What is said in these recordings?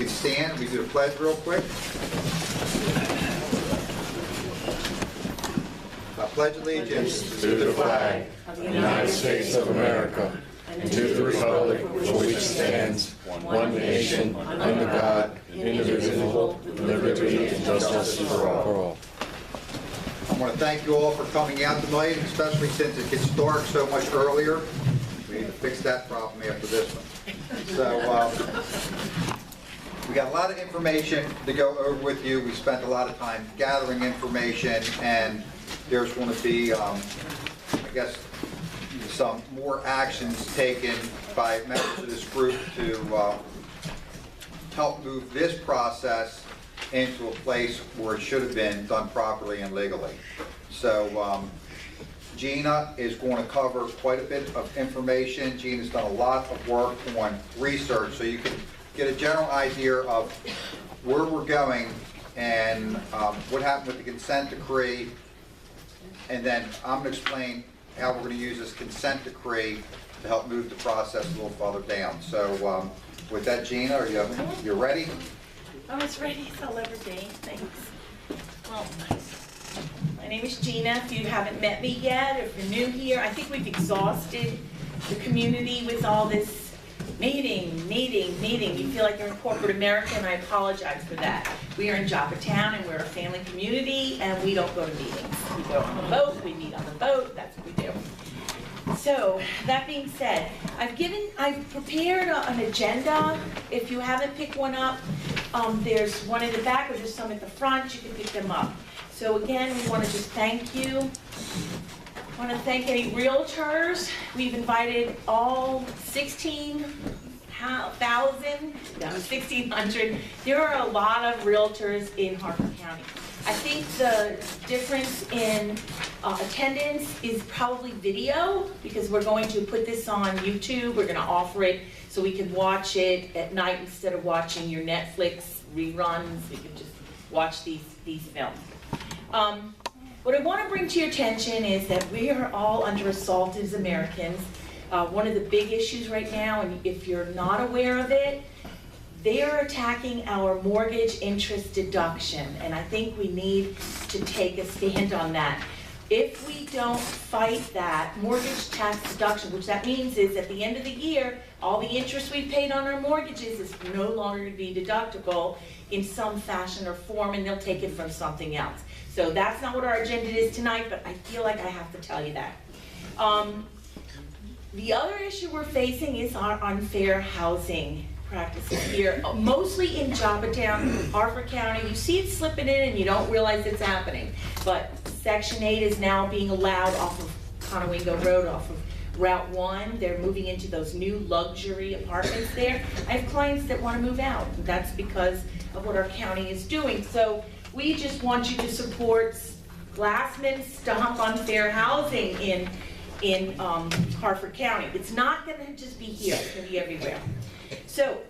can stand. We do the pledge real quick. I pledge allegiance to the flag of the United States of America and to the republic for which stands one nation, under God, indivisible, with liberty and justice for all. I want to thank you all for coming out tonight, especially since it gets dark so much earlier. We need to fix that problem after this one. So we got a lot of information to go over with you. We spent a lot of time gathering information, and there's going to be, I guess, some more actions taken by members of this group to help move this process into a place where it should have been done properly and legally. So Gina is going to cover quite a bit of information. Gina's done a lot of work on research, so you can get a general idea of where we're going and what happened with the consent decree. And then I'm going to explain how we're going to use this consent decree to help move the process a little farther down. So with that, Gina, are you ready? I was ready, so everything. Thanks. Well, my name is Gina. If you haven't met me yet, or if you're new here, I think we've exhausted the community with all this meeting. You feel like you're in corporate America, and I apologize for that. We are in Joppatown, and we're a family community, and we don't go to meetings. We go on the boat, we meet on the boat, that's what we do. So, that being said, I've prepared an agenda. If you haven't picked one up, there's one in the back, or there's some at the front, you can pick them up. So again, we want to just thank you. I want to thank any realtors. We've invited all 1,600. There are a lot of realtors in Harford County. I think the difference in attendance is probably video, because we're going to put this on YouTube. We're going to offer it so we can watch it at night instead of watching your Netflix reruns. We can just watch these films. What I want to bring to your attention is that we are all under assault as Americans. One of the big issues right now, and if you're not aware of it, they are attacking our mortgage interest deduction, and I think we need to take a stand on that. If we don't fight that mortgage tax deduction, which that means is at the end of the year, all the interest we've paid on our mortgages is no longer going to be deductible in some fashion or form, and they'll take it from something else. So that's not what our agenda is tonight, but I feel like I have to tell you that. The other issue we're facing is our unfair housing practices here, mostly in Joppatown, Harford County. You see it slipping in and you don't realize it's happening. But Section 8 is now being allowed off of Conowingo Road, off of Route 1. They're moving into those new luxury apartments there. I have clients that want to move out. That's because of what our county is doing. So we just want you to support Glassman Stop Unfair Housing in Harford County. It's not going to just be here, it's going to be everywhere. So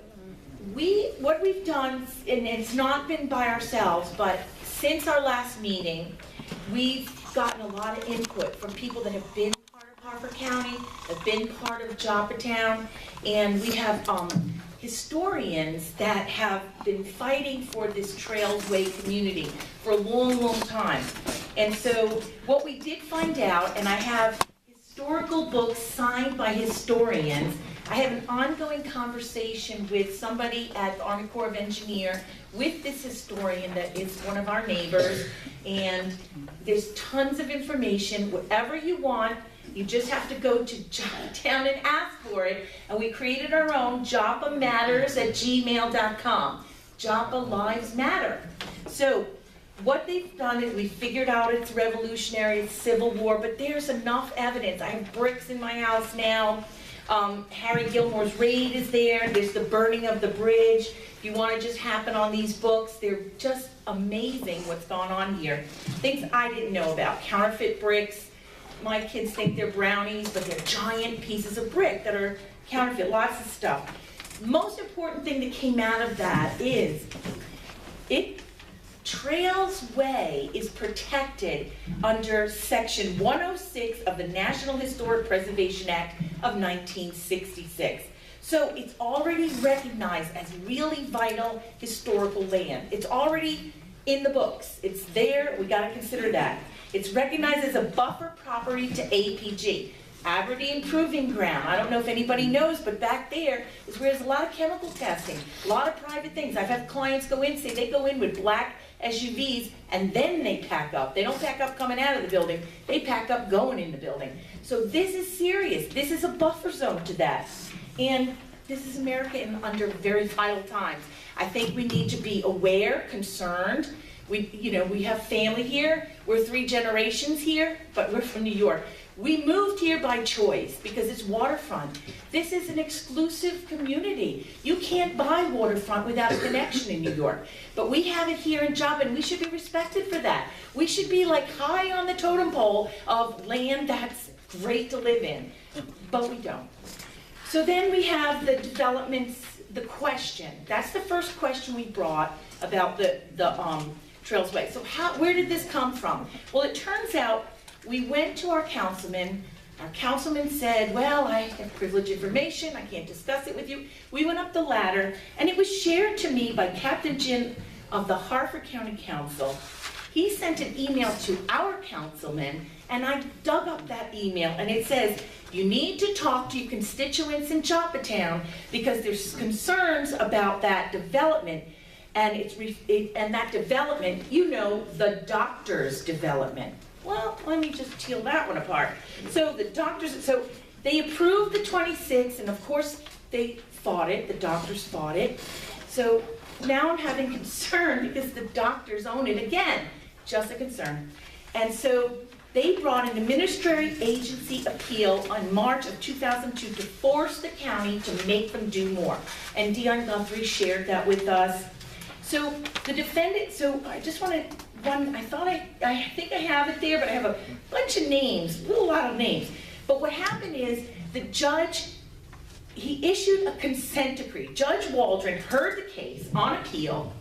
what we've done, and it's not been by ourselves, but since our last meeting, we've gotten a lot of input from people that have been part of Harford County, have been part of Joppatown, and we have historians that have been fighting for this Trailsway community for a long, long time. And so what we did find out, and I have historical books signed by historians. I have an ongoing conversation with somebody at the Army Corps of Engineers with this historian that is one of our neighbors, and there's tons of information. Whatever you want, you just have to go to Joppatown and ask for it, and we created our own, joppamatters@gmail.com. Joppa Lives Matter. So what they've done is we figured out it's revolutionary, it's Civil War, but there's enough evidence. I have bricks in my house now. Harry Gilmore's raid is there. There's the burning of the bridge. If you want to just happen on these books, they're just amazing what's gone on here. Things I didn't know about. Counterfeit bricks. My kids think they're brownies, but they're giant pieces of brick that are counterfeit. Lots of stuff. Most important thing that came out of that is Trailsway is protected under Section 106 of the National Historic Preservation Act of 1966. So it's already recognized as really vital historical land. It's already in the books. It's there, we gotta consider that. It's recognized as a buffer property to APG. Aberdeen Proving Ground. I don't know if anybody knows, but back there is where there's a lot of chemical testing, a lot of private things. I've had clients go in, say they go in with black SUVs and then they pack up. They don't pack up coming out of the building, they pack up going in the building. So this is serious. This is a buffer zone to that. And this is America under very vital times. I think we need to be aware, concerned. We have family here. We're 3 generations here, but we're from New York. We moved here by choice because it's waterfront. This is an exclusive community. You can't buy waterfront without a connection in New York. But we have it here in Job, and we should be respected for that. We should be like high on the totem pole of land that's great to live in, but we don't. So then we have the developments, the question. That's the first question we brought about the Trails Way. So where did this come from? Well, it turns out we went to our councilman. Our councilman said, well, I have privileged information, I can't discuss it with you. We went up the ladder, and it was shared to me by Captain Jim of the Harford County Council. He sent an email to our councilman, and I dug up that email, and it says, you need to talk to your constituents in Joppatown because there's concerns about that development, and that development, the doctor's development. Well, let me just peel that one apart. So they approved the 26, and of course they fought it, the doctors fought it. So now I'm having concern because the doctors own it again, just a concern. And so they brought an administrative agency appeal on March of 2002 to force the county to make them do more. And Dion Guthrie shared that with us. So the defendant, I just want to, I think I have it there, but I have a bunch of names, a lot of names. But what happened is the judge, he issued a consent decree. Judge Waldron heard the case on appeal.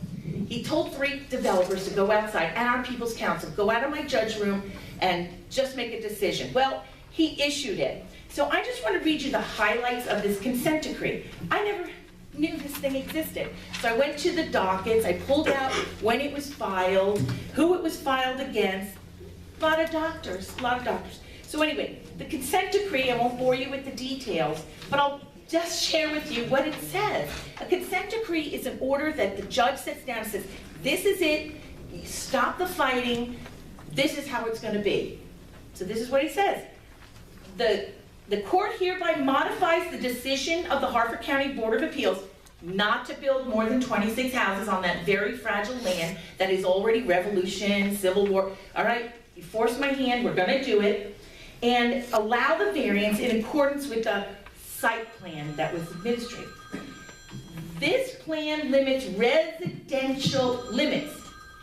He told 3 developers to go outside, and our People's Council, go out of my judge room and just make a decision. Well, he issued it. So I just want to read you the highlights of this consent decree. I never knew this thing existed. So I went to the dockets, I pulled out when it was filed, who it was filed against, a lot of doctors. So anyway, the consent decree, I won't bore you with the details, but I'll just share with you what it says. A consent decree is an order that the judge sits down and says, this is it, you stop the fighting, this is how it's going to be. So this is what he says. The court hereby modifies the decision of the Harford County Board of Appeals not to build more than 26 houses on that very fragile land that is already revolution, civil war. All right, you forced my hand, we're going to do it. And allow the variance in accordance with the site plan that was administered. This plan limits residential limits,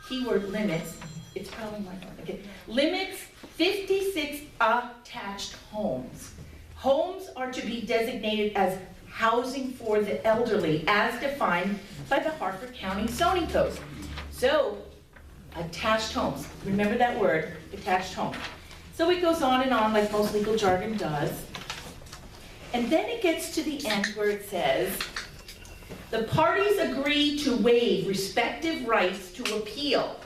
keyword limits, it's probably my fault, okay, limits 56 attached homes. Homes are to be designated as housing for the elderly as defined by the Harford County zoning code. So, attached homes, remember that word, attached home. So it goes on and on like most legal jargon does. And then it gets to the end where it says, the parties agree to waive respective rights to appeal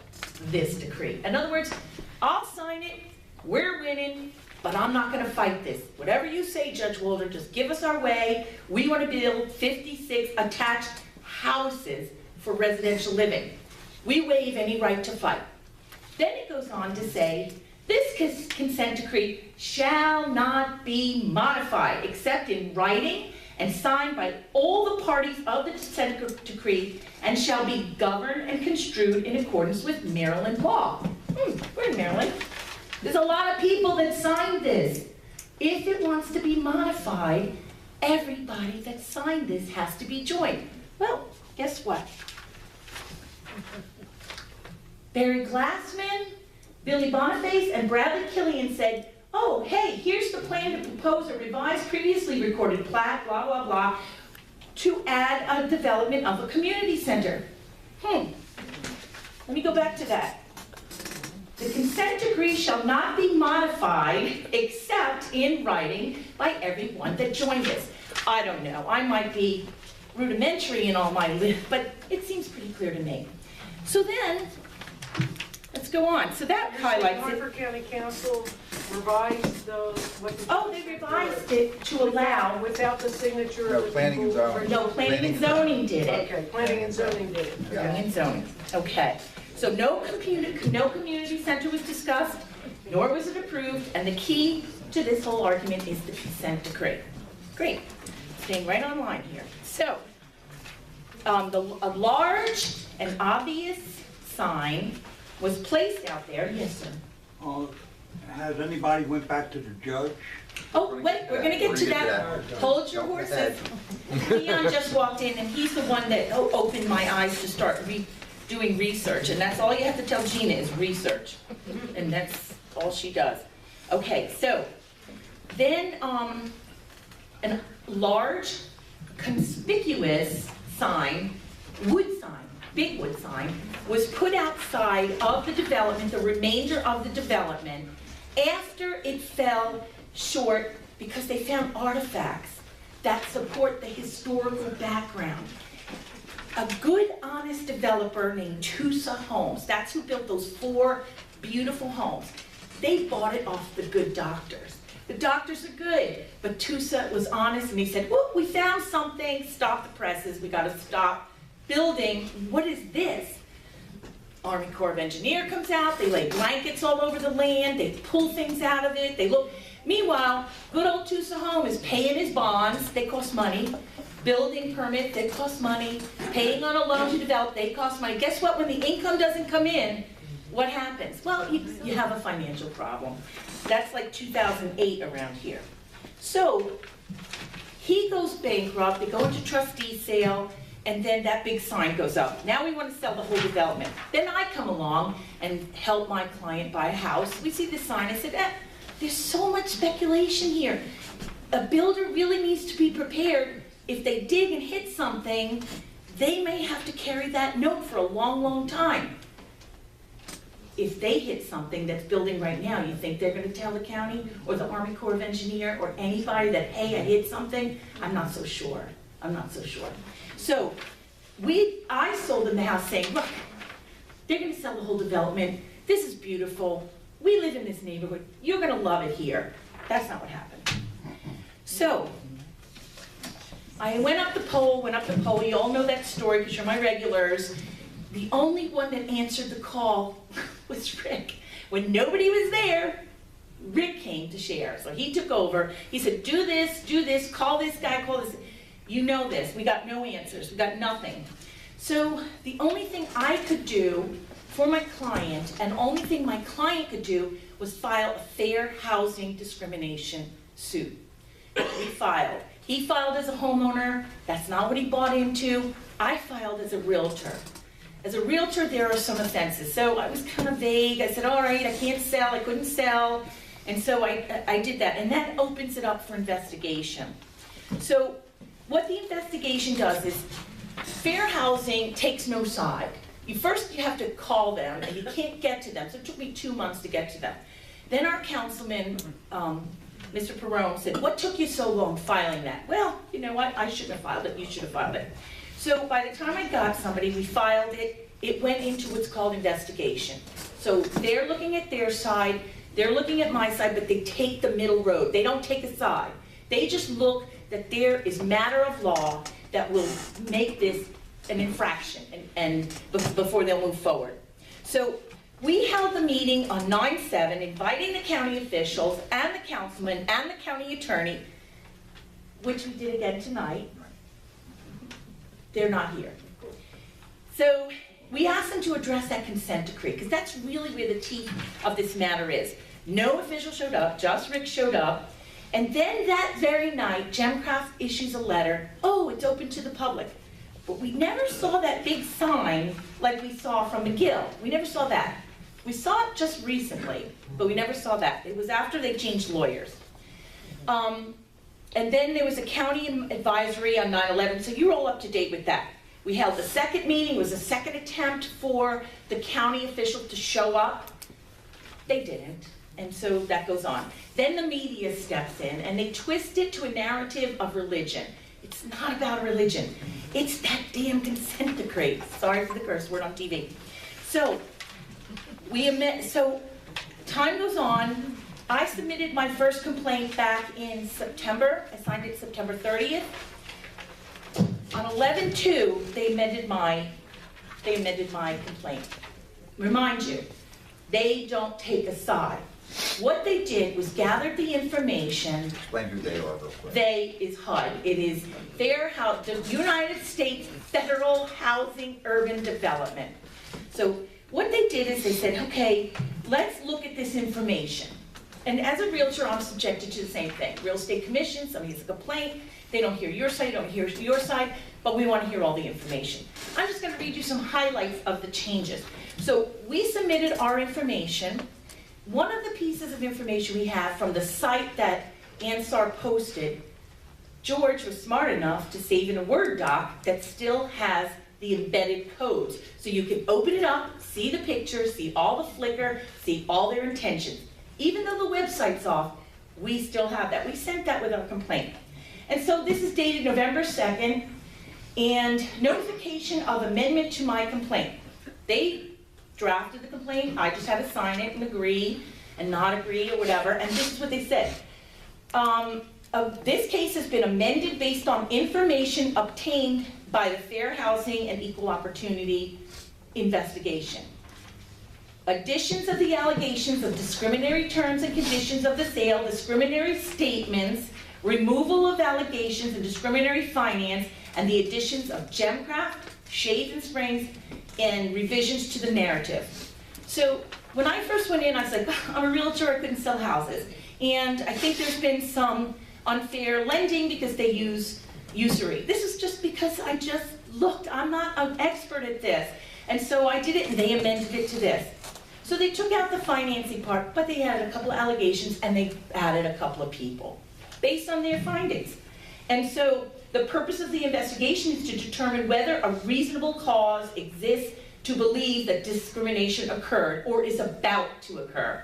this decree. In other words, I'll sign it, we're winning, but I'm not going to fight this. Whatever you say, Judge Walter, just give us our way. We want to build 56 attached houses for residential living. We waive any right to fight. Then it goes on to say, this consent decree shall not be modified except in writing and signed by all the parties of the consent decree and shall be governed and construed in accordance with Maryland law. We're in Maryland. There's a lot of people that signed this. If it wants to be modified, everybody that signed this has to be joined. Well, guess what? Barry Glassman, Billy Boniface, and Bradley Killian said, oh, hey, here's the plan to propose a revised previously recorded plat, blah, blah, blah, to add a development of a community center. Let me go back to that. The consent decree shall not be modified except in writing by everyone that joined us. I don't know, I might be rudimentary in all my but it seems pretty clear to me. So then, let's go on. So that highlights it. Hartford County Council revised Oh, they revised it to allow, without the signature No, of the planning and people. zoning. no, planning and zoning did it. Okay, planning and zoning did it. Planning and zoning, okay. So no community center was discussed, nor was it approved, and the key to this whole argument is the consent decree. Great, staying right on line here. So, a large and obvious sign was placed out there. Yes, sir. Has anybody went back to the judge? Oh, wait, we're gonna get to that. Hold your horses. Leon just walked in, and he's the one that opened my eyes to start doing research, and that's all you have to tell Gina is research, and that's all she does. Okay, so then a large, conspicuous sign, wood sign, big wood sign, was put outside of the development, the remainder of the development, after it fell short because they found artifacts that support the historical background. A good, honest developer named Tusa Homes, that's who built those 4 beautiful homes. They bought it off the good doctors. The doctors are good, but Tusa was honest and he said, whoop, we found something, stop the presses, we gotta stop building. What is this? Army Corps of Engineers comes out, they lay blankets all over the land, they pull things out of it, they look. Meanwhile, good old Tusa Home is paying his bonds, they cost money. Building permit, they cost money. Paying on a loan to develop, they cost money. Guess what, when the income doesn't come in, what happens? Well, you have a financial problem. That's like 2008 around here. So, he goes bankrupt, they go into trustee sale, and then that big sign goes up. Now we want to sell the whole development. Then I come along and help my client buy a house. We see this sign, I said, there's so much speculation here. A builder really needs to be prepared. If they dig and hit something, they may have to carry that note for a long, long time. If they hit something that's building right now, you think they're going to tell the county or the Army Corps of Engineers or anybody that, hey, I hit something? I'm not so sure. I'm not so sure. So I sold them the house saying, look, they're going to sell the whole development. This is beautiful. We live in this neighborhood. You're going to love it here. That's not what happened. So I went up the pole. You all know that story because you're my regulars. The only one that answered the call was Rick. When nobody was there, Rick came to share. So he took over. He said, do this, call this guy, call this. You know this. We got no answers. We got nothing. So the only thing I could do for my client, and only thing my client could do, was file a fair housing discrimination suit. We filed. He filed as a homeowner. That's not what he bought into. I filed as a realtor. As a realtor, there are some offenses. So I was kind of vague. I said, all right, I can't sell, I couldn't sell. And so I did that. And that opens it up for investigation. So what the investigation does is fair housing takes no side. First you have to call them, and you can't get to them. So it took me 2 months to get to them. Then our councilman, Mr. Perrone, said, what took you so long filing that? Well, you know what, I shouldn't have filed it, you should have filed it. So by the time I got somebody, we filed it, it went into what's called investigation. So they're looking at their side, they're looking at my side, but they take the middle road. They don't take a side. They just look that there is matter of law that will make this an infraction and before they'll move forward. So we held the meeting on 9/7, inviting the county officials and the councilman and the county attorney, which we did again tonight. They're not here. So we asked them to address that consent decree, because that's really where the teeth of this matter is. No official showed up, just Rick showed up. And then that very night, Gemcraft issues a letter, oh, it's open to the public. But we never saw that big sign like we saw from McGill. We never saw that. We saw it just recently, but we never saw that. It was after they changed lawyers. And then there was a county advisory on 9/11, so you're all up to date with that. We held the second meeting, it was a second attempt for the county officials to show up. They didn't. And so that goes on. Then the media steps in and they twist it to a narrative of religion. It's not about religion. It's that damn consent decree. Sorry for the curse word on TV. So, so time goes on. I submitted my first complaint back in September. I signed it September 30th. On 11/2, they amended my complaint. Remind you, they don't take a side. What they did was gather the information. Explain who they are real quick. They is HUD. It is the United States Federal Housing Urban Development. So what they did is they said, okay, let's look at this information. And as a realtor, I'm subjected to the same thing. Real estate commission, somebody has a complaint, they don't hear your side, don't hear your side, but we want to hear all the information. I'm just going to read you some highlights of the changes. So we submitted our information. One of the pieces of information we have from the site that Ansar posted, George was smart enough to save in a Word doc that still has the embedded codes. So you can open it up, see the pictures, see all the flicker, see all their intentions. Even though the website's off, we still have that. We sent that with our complaint. And so this is dated November 2nd, and notification of amendment to my complaint. They drafted the complaint, I just had to sign it and agree and not agree or whatever, and this is what they said. This case has been amended based on information obtained by the Fair Housing and Equal Opportunity investigation. Additions of the allegations of discriminatory terms and conditions of the sale, discriminatory statements, removal of allegations and discriminatory finance, and the additions of Gemcraft, Shades and Springs, and revisions to the narrative. So when I first went in, I was like, I'm a realtor, I couldn't sell houses. And I think there's been some unfair lending because they use usury. This is just because I just looked, I'm not an expert at this. And so I did it and they amended it to this. So they took out the financing part, but they added a couple of allegations and they added a couple of people based on their findings. And so the purpose of the investigation is to determine whether a reasonable cause exists to believe that discrimination occurred or is about to occur.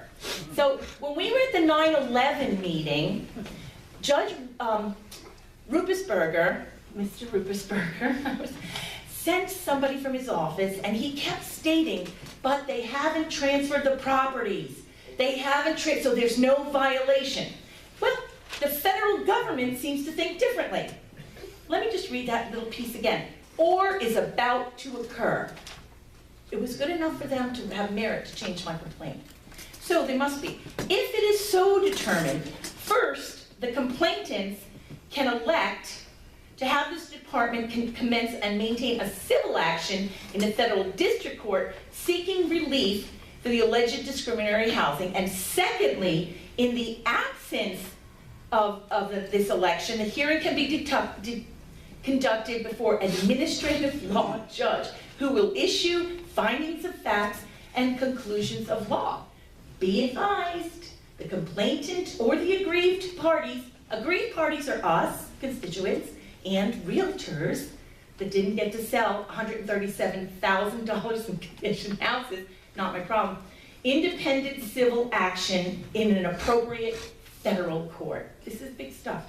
So when we were at the 9/11 meeting, Judge Ruppersberger, Mr. Ruppersberger, sent somebody from his office and he kept stating, but they haven't transferred the properties. They haven't so there's no violation. Well, the federal government seems to think differently. Let me just read that little piece again. Or is about to occur. It was good enough for them to have merit to change my complaint. So they must be. If it is so determined, first, the complainants can elect to have this department commence and maintain a civil action in the federal district court seeking relief for the alleged discriminatory housing. And secondly, in the absence of this election, the hearing can be conducted before an administrative law judge who will issue findings of facts and conclusions of law. Be advised, the complainant or the aggrieved parties are us, constituents, and realtors that didn't get to sell $137,000 in conditioned houses, not my problem, independent civil action in an appropriate federal court. This is big stuff.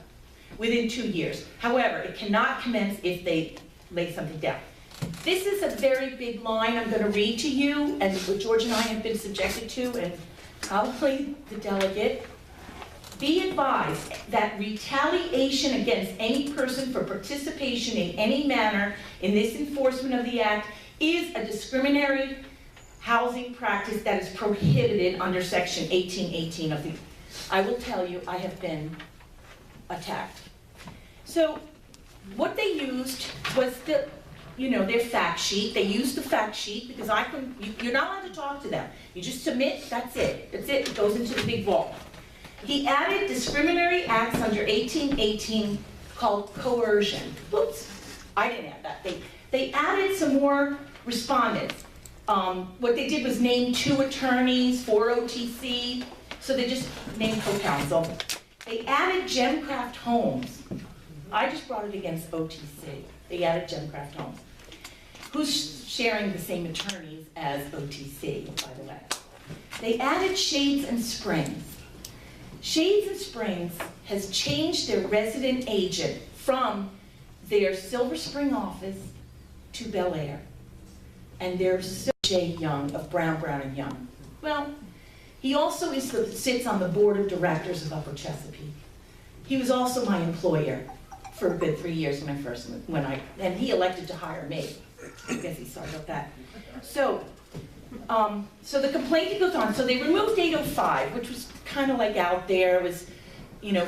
Within 2 years. However, it cannot commence if they lay something down. This is a very big line I'm going to read to you, and what George and I have been subjected to, and probably the delegate. Be advised that retaliation against any person for participation in any manner in this enforcement of the act is a discriminatory housing practice that is prohibited under Section 1818 of the... I will tell you, I have been attacked. So what they used was their fact sheet. They used the fact sheet because you're not allowed to talk to them. You just submit, that's it. That's it, it goes into the big vault. He added discriminatory acts under 1818 called coercion. Oops, I didn't add that. They added some more respondents. What they did was name 2 attorneys for OTC, so they just named co-counsel. They added Gemcraft Homes. I just brought it against OTC. They added Gemcraft Homes, who's sharing the same attorneys as OTC, by the way. They added Shades and Springs. Shades and Springs has changed their resident agent from their Silver Spring office to Bel Air. And there's Jay Young of Brown, Brown and Young. Well, he also sits on the board of directors of Upper Chesapeake. He was also my employer for a good 3 years and he elected to hire me. I guess he's sorry about that. So the complaint goes on. So they removed 805, which was kind of like out there. It was,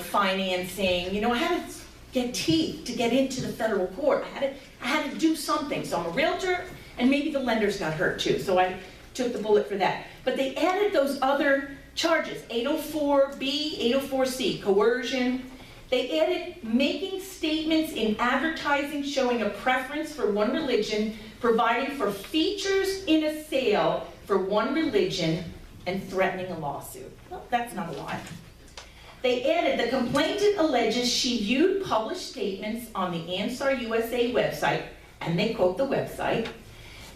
financing. I had to get teeth to get into the federal court. I had to do something. So I'm a realtor, and maybe the lenders got hurt too. So I took the bullet for that. But they added those other charges, 804B, 804C, coercion. They added making statements in advertising showing a preference for one religion, providing for features in a sale for one religion, and threatening a lawsuit. Well, that's not a lie. They added, the complainant alleges she viewed published statements on the Ansar USA website, and they quote the website,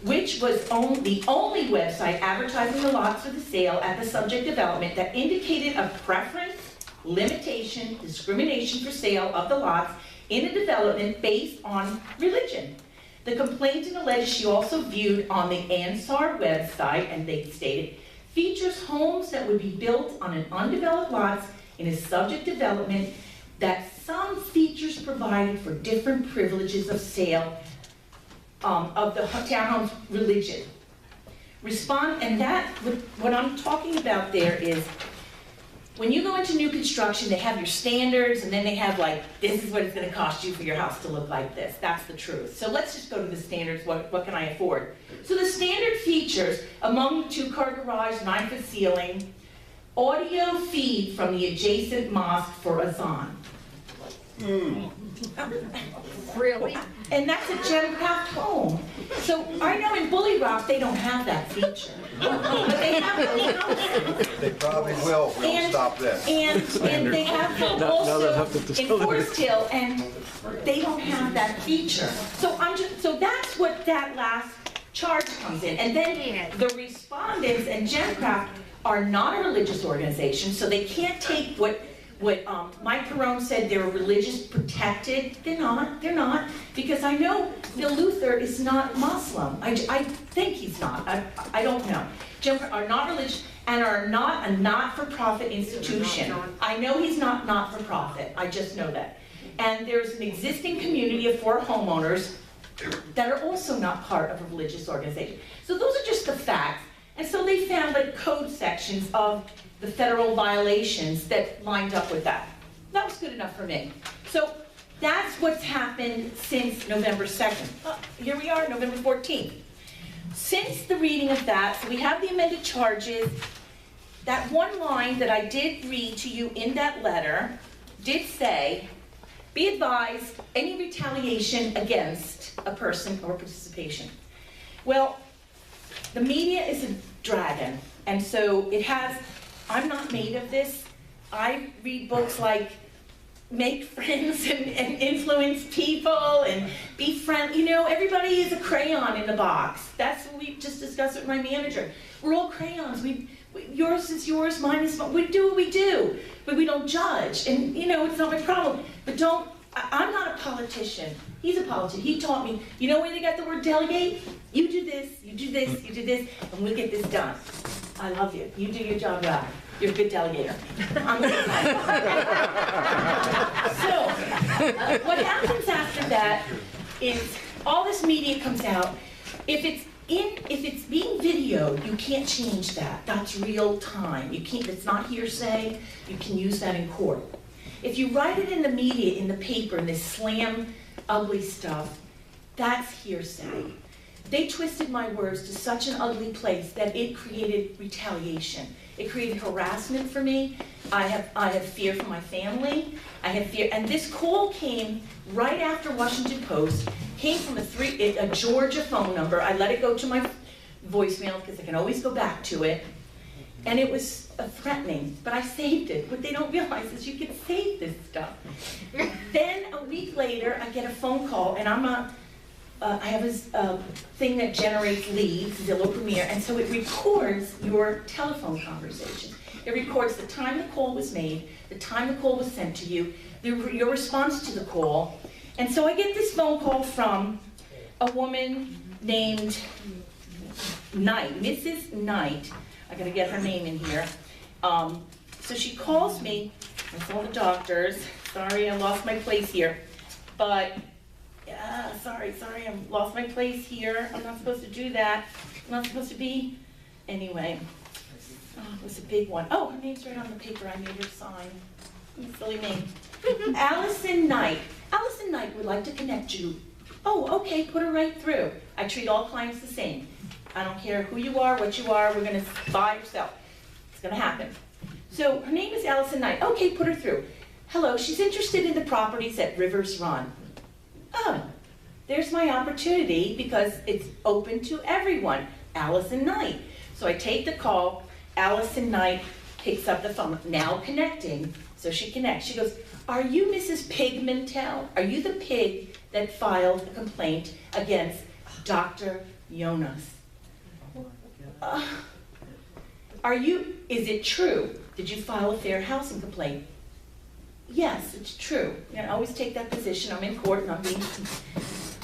which was the only website advertising the lots for the sale at the subject development that indicated a preference, limitation, discrimination for sale of the lots in a development based on religion. The complainant alleges she also viewed on the Ansar website, and they stated, features homes that would be built on an undeveloped lots in a subject development that some features provided for different privileges of sale of the townhome's religion. What I'm talking about there is, when you go into new construction, they have your standards, and then they have this is what it's going to cost you for your house to look like this. That's the truth. So let's just go to the standards. What can I afford? So the standard features, among the 2-car garage, 9-foot ceiling, audio feed from the adjacent mosque for azan. Really? And that's a Gemcraft home. So I know in Bully Rock they don't have that feature. But they have the They probably will. We'll stop this. And they have them also in Forest Hill, and they don't have that feature. So that's what that last charge comes in. And then the respondents and Gemcraft are not a religious organization, so they can't take what Mike Perrone said they're religious protected. They're not, because I know Bill Luther is not Muslim. I think he's not. I don't know. Are not religious and are not a not-for-profit institution. I know he's not not-for-profit. I just know that. And there's an existing community of 4 homeowners that are also not part of a religious organization. So those are just the facts. And so they found code sections of the federal violations that lined up with that. That was good enough for me. So that's what's happened since November 2nd. Here we are, November 14th. Since the reading of that, so we have the amended charges. That one line that I did read to you in that letter did say, be advised, any retaliation against a person or participation. Well, the media is a dragon, and so it has, I'm not made of this. I read books like Make Friends and Influence People and Be Friendly. Everybody is a crayon in the box. That's what we just discussed with my manager. We're all crayons. Yours is yours, mine is mine. We do what we do, but we don't judge. And it's not my problem. But I'm not a politician. He's a politician. He taught me, where they got the word delegate? You do this, you do this, you do this, and we'll get this done. I love you. You do your job well. You're a good delegator. I'm good. So, what happens after that is all this media comes out. If it's being videoed, you can't change that. That's real time. It's not hearsay. You can use that in court. If you write it in the media, in the paper, and they slam ugly stuff, that's hearsay. They twisted my words to such an ugly place that it created retaliation. It created harassment for me. I have fear for my family. I have fear, and this call came right after Washington Post, came from a Georgia phone number. I let it go to my voicemail because I can always go back to it. And it was threatening, but I saved it. What they don't realize is you can save this stuff. Then a week later, I get a phone call, and I'm a I have a thing that generates leads, Zillow Premier, and so it records your telephone conversation. It records the time the call was made, the time the call was sent to you, your response to the call. And so I get this phone call from a woman named Knight, Mrs. Knight. I gotta get her name in here. So she calls me, it's all the doctors. Sorry, I lost my place here. But, sorry, I lost my place here. I'm not supposed to do that. I'm not supposed to be, anyway. Oh, it was a big one. Oh, her name's right on the paper. I made her sign. Silly me. Allison Knight. Allison Knight would like to connect you. Oh, okay, put her right through. I treat all clients the same. I don't care who you are, what you are, we're gonna buy or sell. It's gonna happen. So her name is Allison Knight. Okay, put her through. Hello, she's interested in the properties at Rivers Run. Oh, there's my opportunity because it's open to everyone. Allison Knight. So I take the call. Allison Knight picks up the phone. Now connecting. So she connects. She goes, are you Mrs. Pigmentel? Are you the pig that filed a complaint against Dr. Jonas? Is it true? Did you file a fair housing complaint? Yes, it's true. I always take that position. I'm in court and I'm being...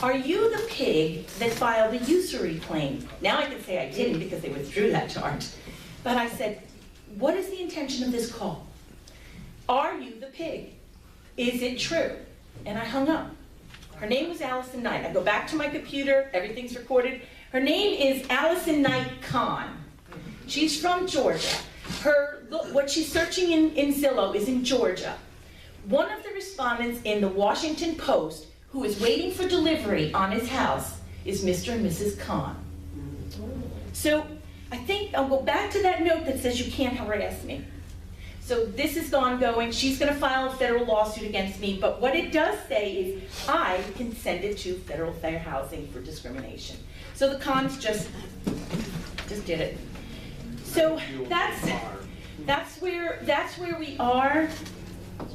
Are you the pig that filed a usury claim? Now I can say I didn't because they withdrew that charge. But I said, what is the intention of this call? Are you the pig? Is it true? And I hung up. Her name was Allison Knight. I go back to my computer, everything's recorded. Her name is Allison Knight Khan. She's from Georgia. What she's searching in Zillow is in Georgia. One of the respondents in the Washington Post who is waiting for delivery on his house is Mr. and Mrs. Khan. So I think I'll go back to that note that says you can't harass me. So this is ongoing. She's going to file a federal lawsuit against me, but what it does say is I can send it to Federal Fair Housing for discrimination. So the Khans just did it. So that's where we are.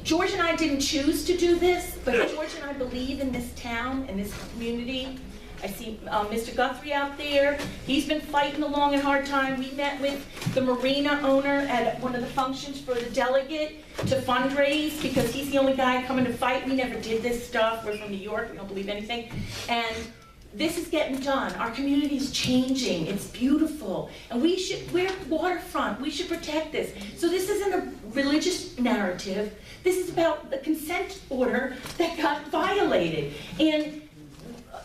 George and I didn't choose to do this, but George and I believe in this town and this community. I see Mr. Guthrie out there. He's been fighting a long and hard time. We met with the marina owner at one of the functions for the delegate to fundraise because he's the only guy coming to fight. We never did this stuff. We're from New York. We don't believe anything. And this is getting done. Our community is changing. It's beautiful. And we're waterfront. We should protect this. So this isn't a religious narrative. This is about the consent order that got violated. And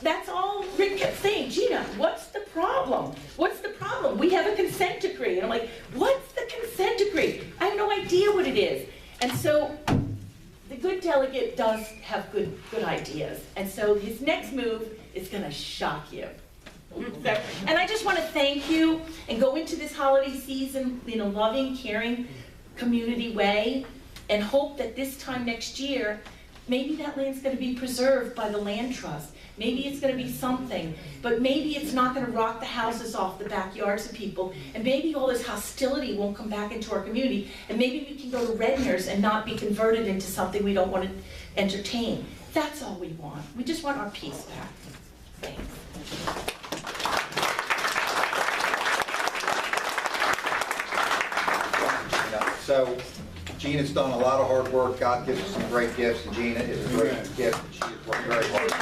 that's all Rick kept saying, Gina, what's the problem? What's the problem? We have a consent decree. And I'm like, what's the consent decree? I have no idea what it is. And so the good delegate does have good ideas. And so his next move is gonna shock you. And I just wanna thank you and go into this holiday season in a loving, caring, community way and hope that this time next year, maybe that land's gonna be preserved by the land trust. Maybe it's gonna be something, but maybe it's not gonna rock the houses off the backyards of people, and maybe all this hostility won't come back into our community, and maybe we can go to Redner's and not be converted into something we don't want to entertain. That's all we want. We just want our peace back. Thanks. So Gina's done a lot of hard work. God gives us some great gifts, and Gina is a great gift. She has worked very hard.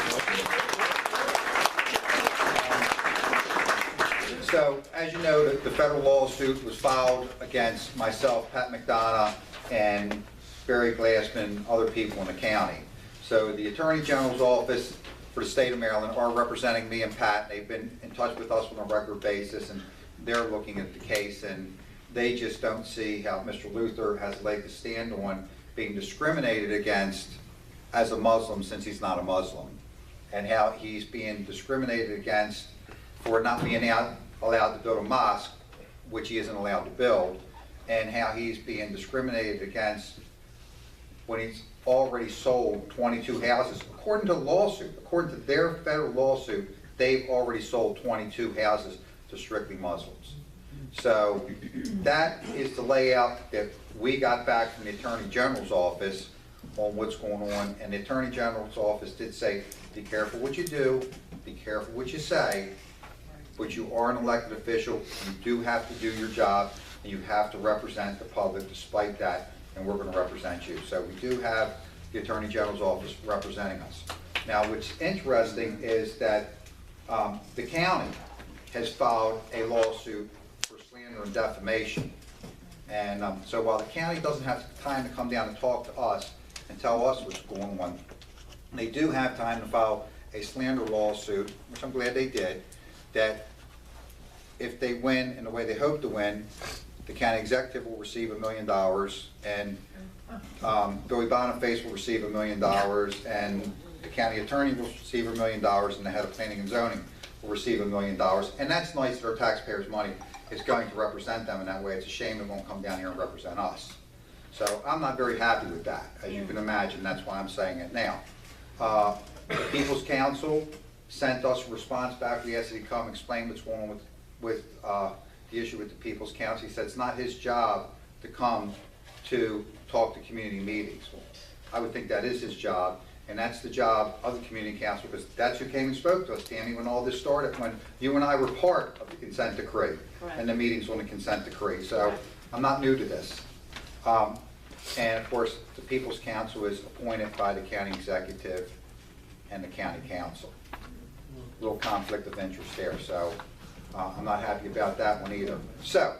So, as you know, the federal lawsuit was filed against myself, Pat McDonough, and Barry Glassman, other people in the county. So the Attorney General's office for the state of Maryland are representing me and Pat. They've been in touch with us on a regular basis, and they're looking at the case, and they just don't see how Mr. Luther has a leg to stand on being discriminated against as a Muslim since he's not a Muslim, and how he's being discriminated against for not being allowed to build a mosque, which he isn't allowed to build, and how he's being discriminated against when he's already sold 22 houses. According to the lawsuit, according to their federal lawsuit, they've already sold 22 houses to strictly Muslims. So that is the layout that we got back from the Attorney General's office on what's going on, and the Attorney General's office did say, be careful what you do, be careful what you say, but you are an elected official, you do have to do your job, and you have to represent the public despite that, and we're going to represent you. So we do have the Attorney General's office representing us. Now, what's interesting is that the county has filed a lawsuit for slander and defamation. And so while the county doesn't have time to come down and talk to us and tell us what's going on, they do have time to file a slander lawsuit, which I'm glad they did, that if they win in the way they hope to win, the county executive will receive $1 million, and Billy Boniface will receive $1 million, and the county attorney will receive $1 million, and the head of planning and zoning will receive $1 million. And that's nice that our taxpayers' money is going to represent them in that way. It's a shame it won't come down here and represent us. So I'm not very happy with that, as you can imagine. That's why I'm saying it now. The People's Council sent us a response back. We asked that he come explain what's going on with the issue with the People's Council. He said it's not his job to come to talk to community meetings. Well, I would think that is his job, and that's the job of the Community Council, because that's who came and spoke to us, Tammy, when all this started, when you and I were part of the consent decree. Correct. And the meetings on the consent decree. So I'm not new to this. And of course, the People's Council is appointed by the county executive and the county council. A little conflict of interest there, so I'm not happy about that one either. So,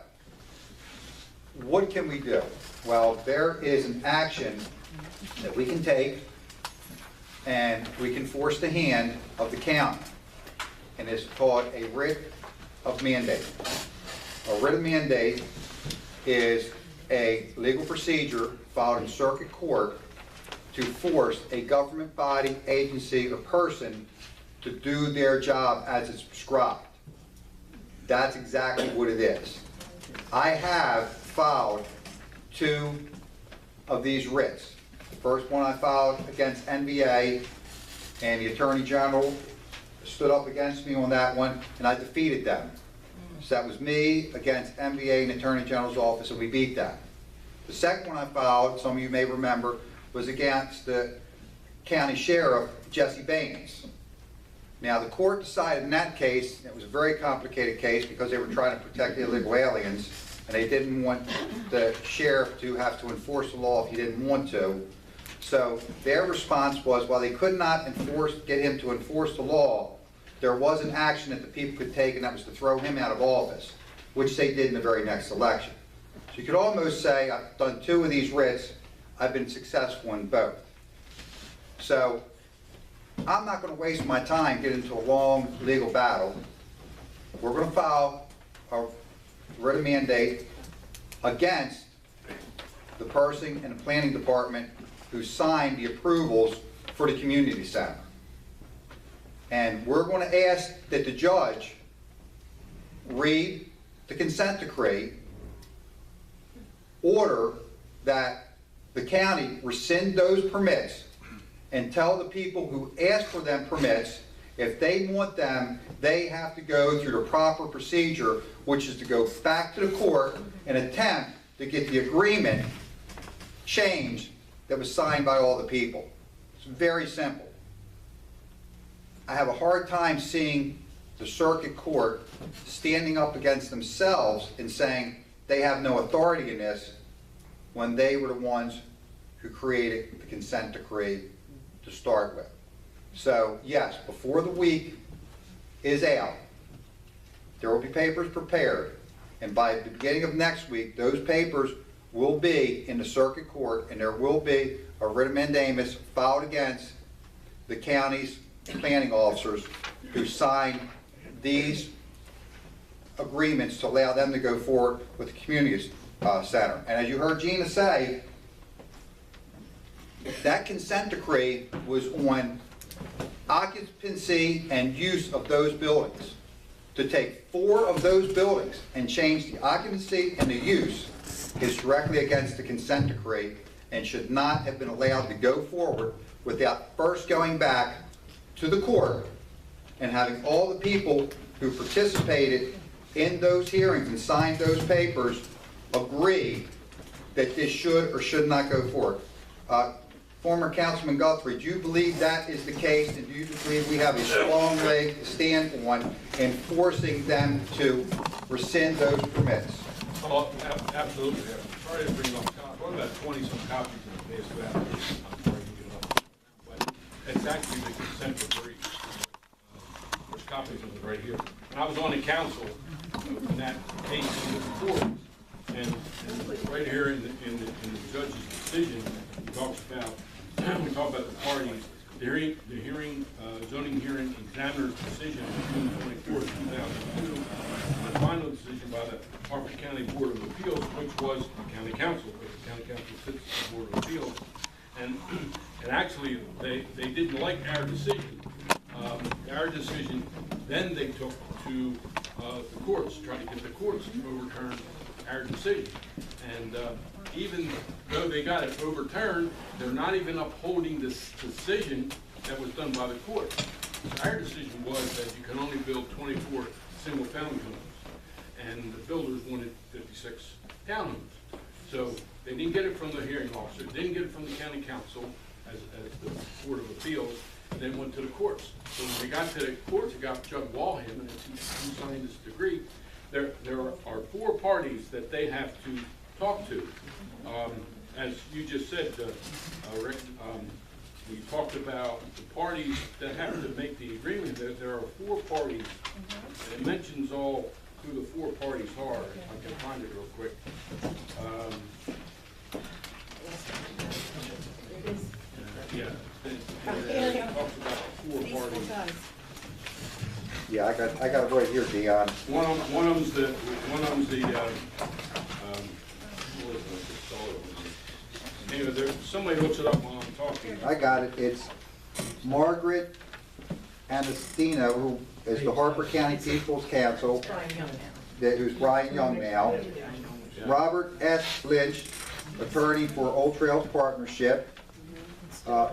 what can we do? Well, there is an action that we can take, and we can force the hand of the county, and it's called a writ of mandate. A writ of mandate is a legal procedure filed in circuit court to force a government body, agency, or person to do their job as it's prescribed. That's exactly what it is. I have filed 2 of these writs. The first one I filed against NBA, and the Attorney General stood up against me on that one, and I defeated them. So that was me against NBA and the Attorney General's office, and we beat that. The second one I filed, some of you may remember, was against the county sheriff, Jesse Baines. Now, the court decided in that case, it was a very complicated case because they were trying to protect the illegal aliens, and they didn't want the sheriff to have to enforce the law if he didn't want to. So their response was, while they could not get him to enforce the law, there was an action that the people could take, and that was to throw him out of office, which they did in the very next election. So you could almost say, I've done 2 of these writs, I've been successful in both. So I'm not going to waste my time getting into a long legal battle. We're going to file a writ of mandate against the person in the planning department who signed the approvals for the community center. And we're going to ask that the judge read the consent decree, order that the county rescind those permits, and tell the people who asked for them permits, if they want them, they have to go through the proper procedure, which is to go back to the court and attempt to get the agreement changed that was signed by all the people. It's very simple. I have a hard time seeing the circuit court standing up against themselves and saying they have no authority in this when they were the ones who created the consent decree to start with. So yes, before the week is out, there will be papers prepared, and by the beginning of next week, those papers will be in the circuit court, and there will be a writ of mandamus filed against the county's planning officers who signed these agreements to allow them to go forward with the community center. And as you heard Gina say, that consent decree was on occupancy and use of those buildings. To take 4 of those buildings and change the occupancy and the use is directly against the consent decree and should not have been allowed to go forward without first going back to the court and having all the people who participated in those hearings and signed those papers agree that this should or should not go forward. former Councilman Guthrie, do you believe that is the case, and do you believe we have a strong leg to stand on in forcing them to rescind those permits? Oh, absolutely. Sorry to bring up copies. What about 20-some copies in the base of application? I'm sorry to get it up. But it's actually the consent decree. There's copies of it right here. And I was on the council in that case before, and right here in the judge's decision, we talk about the parties, the hearing, zoning hearing examiner's decision on June 24th, 2002, and the final decision by the Harford County Board of Appeals, which was the county council, because the county council sits at the Board of Appeals. And actually, they didn't like our decision. Then they took to the courts, trying to get the courts to overturn our decision. And even though they got it overturned, they're not even upholding this decision that was done by the court. Our decision was that you can only build 24 single-family homes, and the builders wanted 56 townhomes. So they didn't get it from the hearing officer, didn't get it from the county council as the Board of Appeals, and then went to the courts. So when they got to the courts, it got Judge Walham, and he signed this decree. There are 4 parties that they have to talk to. As you just said, Rick, we talked about the parties that have to make the agreement. There are 4 parties, and it mentions all who the 4 parties are. I can find it real quick. Yeah, it talks about 4 parties. Yeah, I got it right here, Dion. One of them's the anyway, somebody looks it up while I'm talking. I got it. It's Margaret Anastino, who is the Harper County People's Council, who's Brian Young now. Robert S. Lynch, attorney for Old Trails Partnership.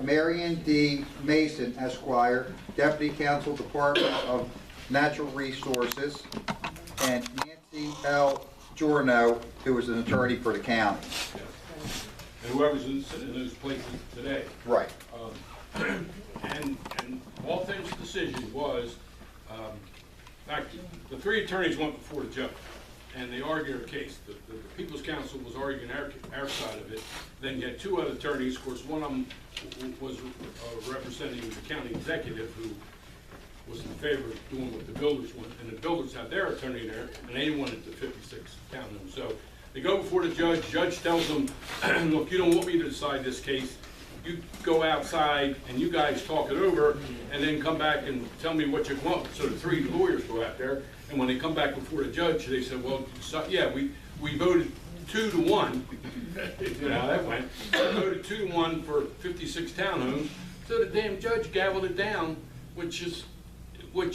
Marion D. Mason, Esquire, Deputy Counsel, Department of Natural Resources, and Nancy L. Giorno, who is an attorney for the county. And whoever's in those places today. Right. And Waltham's decision was, in fact, the 3 attorneys went before the judge, and they argued our case. The People's Council was arguing our side of it. Then you had 2 other attorneys. Of course, one of them was representing the county executive, who was in favor of doing what the builders wanted, and the builders had their attorney there, and they wanted the 56 townhomes. So they go before the judge. Judge tells them, look, you don't want me to decide this case. You go outside and you guys talk it over, and then come back and tell me what you want. So the 3 lawyers go out there, and when they come back before the judge, they said, well, yeah, we voted 2-1. You know how that went. We voted 2-1 for 56 townhomes. So the damn judge gavelled it down, which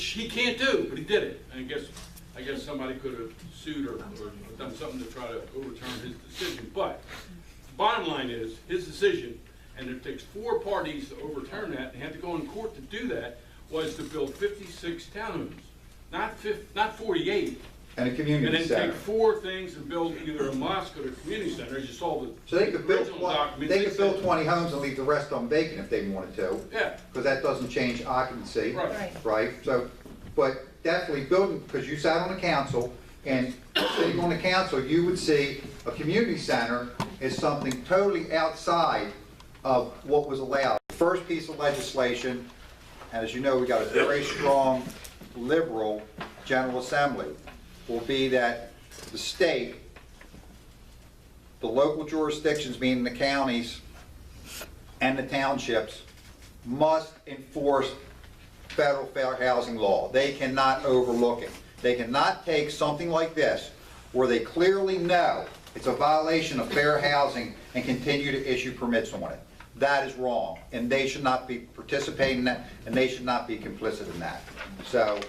he can't do, but he did it. And I guess somebody could have sued or done something to try to overturn his decision. But bottom line is, his decision, and it takes 4 parties to overturn that, and they had to go in court to do that, was to build 56 townhomes, not 48. And a community And then center. take 4 things and build either a mosque or a community center, as you saw the So they could build original documents. they could build 20 homes and leave the rest of them vacant if they wanted to. Yeah. Because that doesn't change occupancy. Right. Right? So, but definitely building, because you sat on the council, and sitting on the council, you would see a community center is something totally outside of what was allowed. First piece of legislation, and as you know, we got a very strong liberal General Assembly, will be that the state, the local jurisdictions, meaning the counties and the townships, must enforce federal fair housing law. They cannot overlook it. They cannot take something like this, where they clearly know it's a violation of fair housing, and continue to issue permits on it. That is wrong, and they should not be participating in that, and they should not be complicit in that. So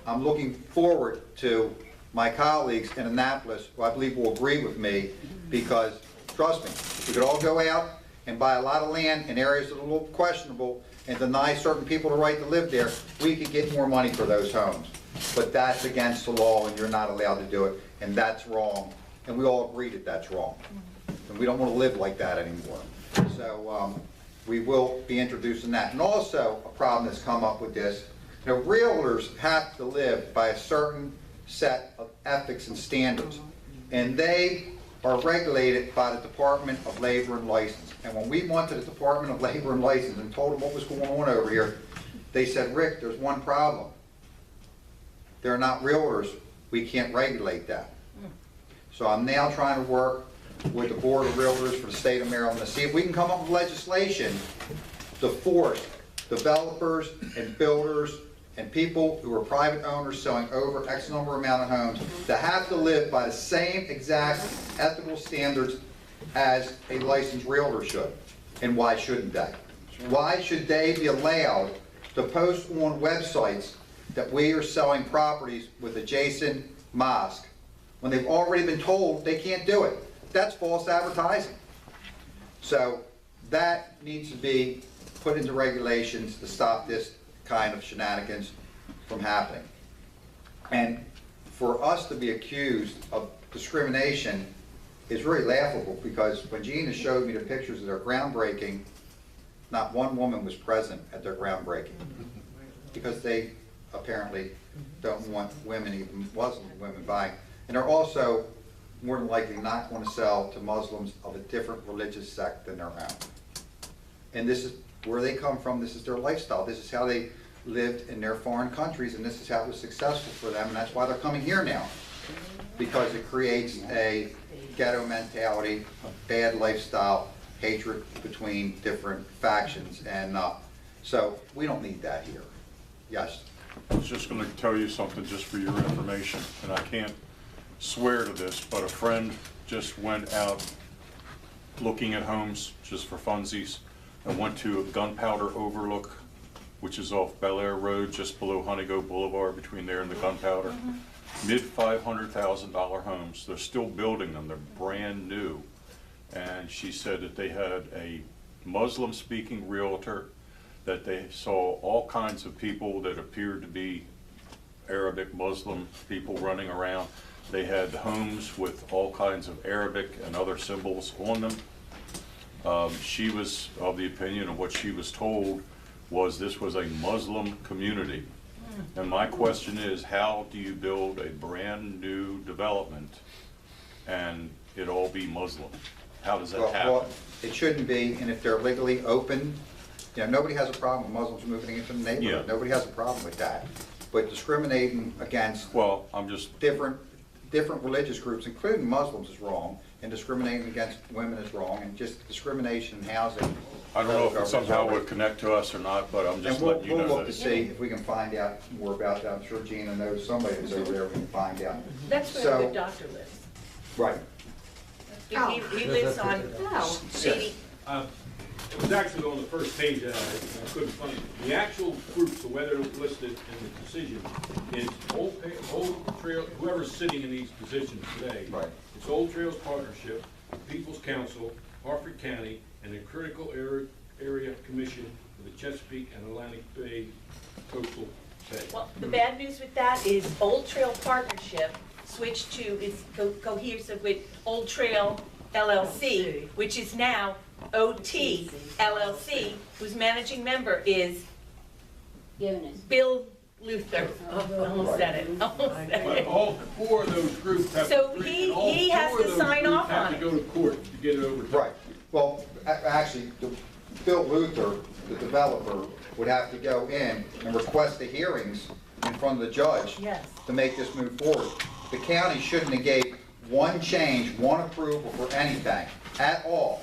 I'm looking forward to my colleagues in Annapolis, who I believe will agree with me, because, trust me, if we could all go out and buy a lot of land in areas that are a little questionable and deny certain people the right to live there, we could get more money for those homes. But that's against the law, and you're not allowed to do it, and that's wrong. And we all agree that that's wrong. And we don't want to live like that anymore. So we will be introducing that. And also, a problem that's come up with this, realtors have to live by a certain set of ethics and standards, and they are regulated by the Department of Labor and License. And when we went to the Department of Labor and License and told them what was going on over here, they said, Rick, there's one problem. They're not realtors. We can't regulate that. So I'm now trying to work with the Board of Realtors for the state of Maryland to see if we can come up with legislation to force developers and builders and people who are private owners selling over X number amount of homes to have to live by the same exact ethical standards as a licensed realtor should. And why shouldn't they? Why should they be allowed to post on websites that we are selling properties with adjacent mosque when they've already been told they can't do it? That's false advertising. So that needs to be put into regulations to stop this kind of shenanigans from happening. And for us to be accused of discrimination is really laughable, because when Gina showed me the pictures of their groundbreaking, not one woman was present at their groundbreaking, because they apparently don't want women, even Muslim women, buying. And they're also more than likely not going to sell to Muslims of a different religious sect than their own. And this is where they come from. This is their lifestyle. This is how they lived in their foreign countries, and this is how it was successful for them, and that's why they're coming here now, because it creates a ghetto mentality, a bad lifestyle, hatred between different factions, and so we don't need that here. Yes? I was just going to tell you something just for your information, and I can't swear to this, but a friend just went out looking at homes just for funsies and went to a Gunpowder Overlook, which is off Bel Air Road, just below Honeygo Boulevard, between there and the Gunpowder. Mid $500,000 homes. They're still building them. They're brand new. And she said that they had a Muslim-speaking realtor, that they saw all kinds of people that appeared to be Arabic Muslim people running around. They had homes with all kinds of Arabic and other symbols on them. She was of the opinion of what she was told was this was a Muslim community. And my question is, how do you build a brand new development and it all be Muslim? How does that happen? Well, it shouldn't be, and if they're legally open, nobody has a problem with Muslims moving into the neighborhood. Yeah. Nobody has a problem with that. But discriminating against Well, I'm just, different religious groups, including Muslims, is wrong, and discriminating against women is wrong, and just discrimination in housing. I don't know if it somehow would connect to us or not, but I'm And just we'll letting you know look to that. see if we can find out more about that. I'm sure Gina knows somebody who's over there we can find out. That's where So- the doctor lives. Right. He lives on Oh. 80. It was actually on the first page, I couldn't find it. The actual groups, of whether it was listed in the decision, is Old Trail, whoever's sitting in these positions today. Right. It's Old Trails Partnership, People's Council, Harford County, and the Critical Area Commission for the Chesapeake and Atlantic Bay Coastal Bay. Well, the bad news with that is Old Trail Partnership switched to, is cohesive with Old Trail LLC, which is now OT LLC, whose managing member is Bill Luther. Oh, almost said it, almost said But it. all four of those groups have So to agree, he- and all he has four of to those sign groups off on have to it. go to court to get it overturned. Right. Well, actually, Bill Luther, the developer, would have to go in and request the hearings in front of the judge Yes. to make this move forward. The county shouldn't have gave one change, one approval for anything at all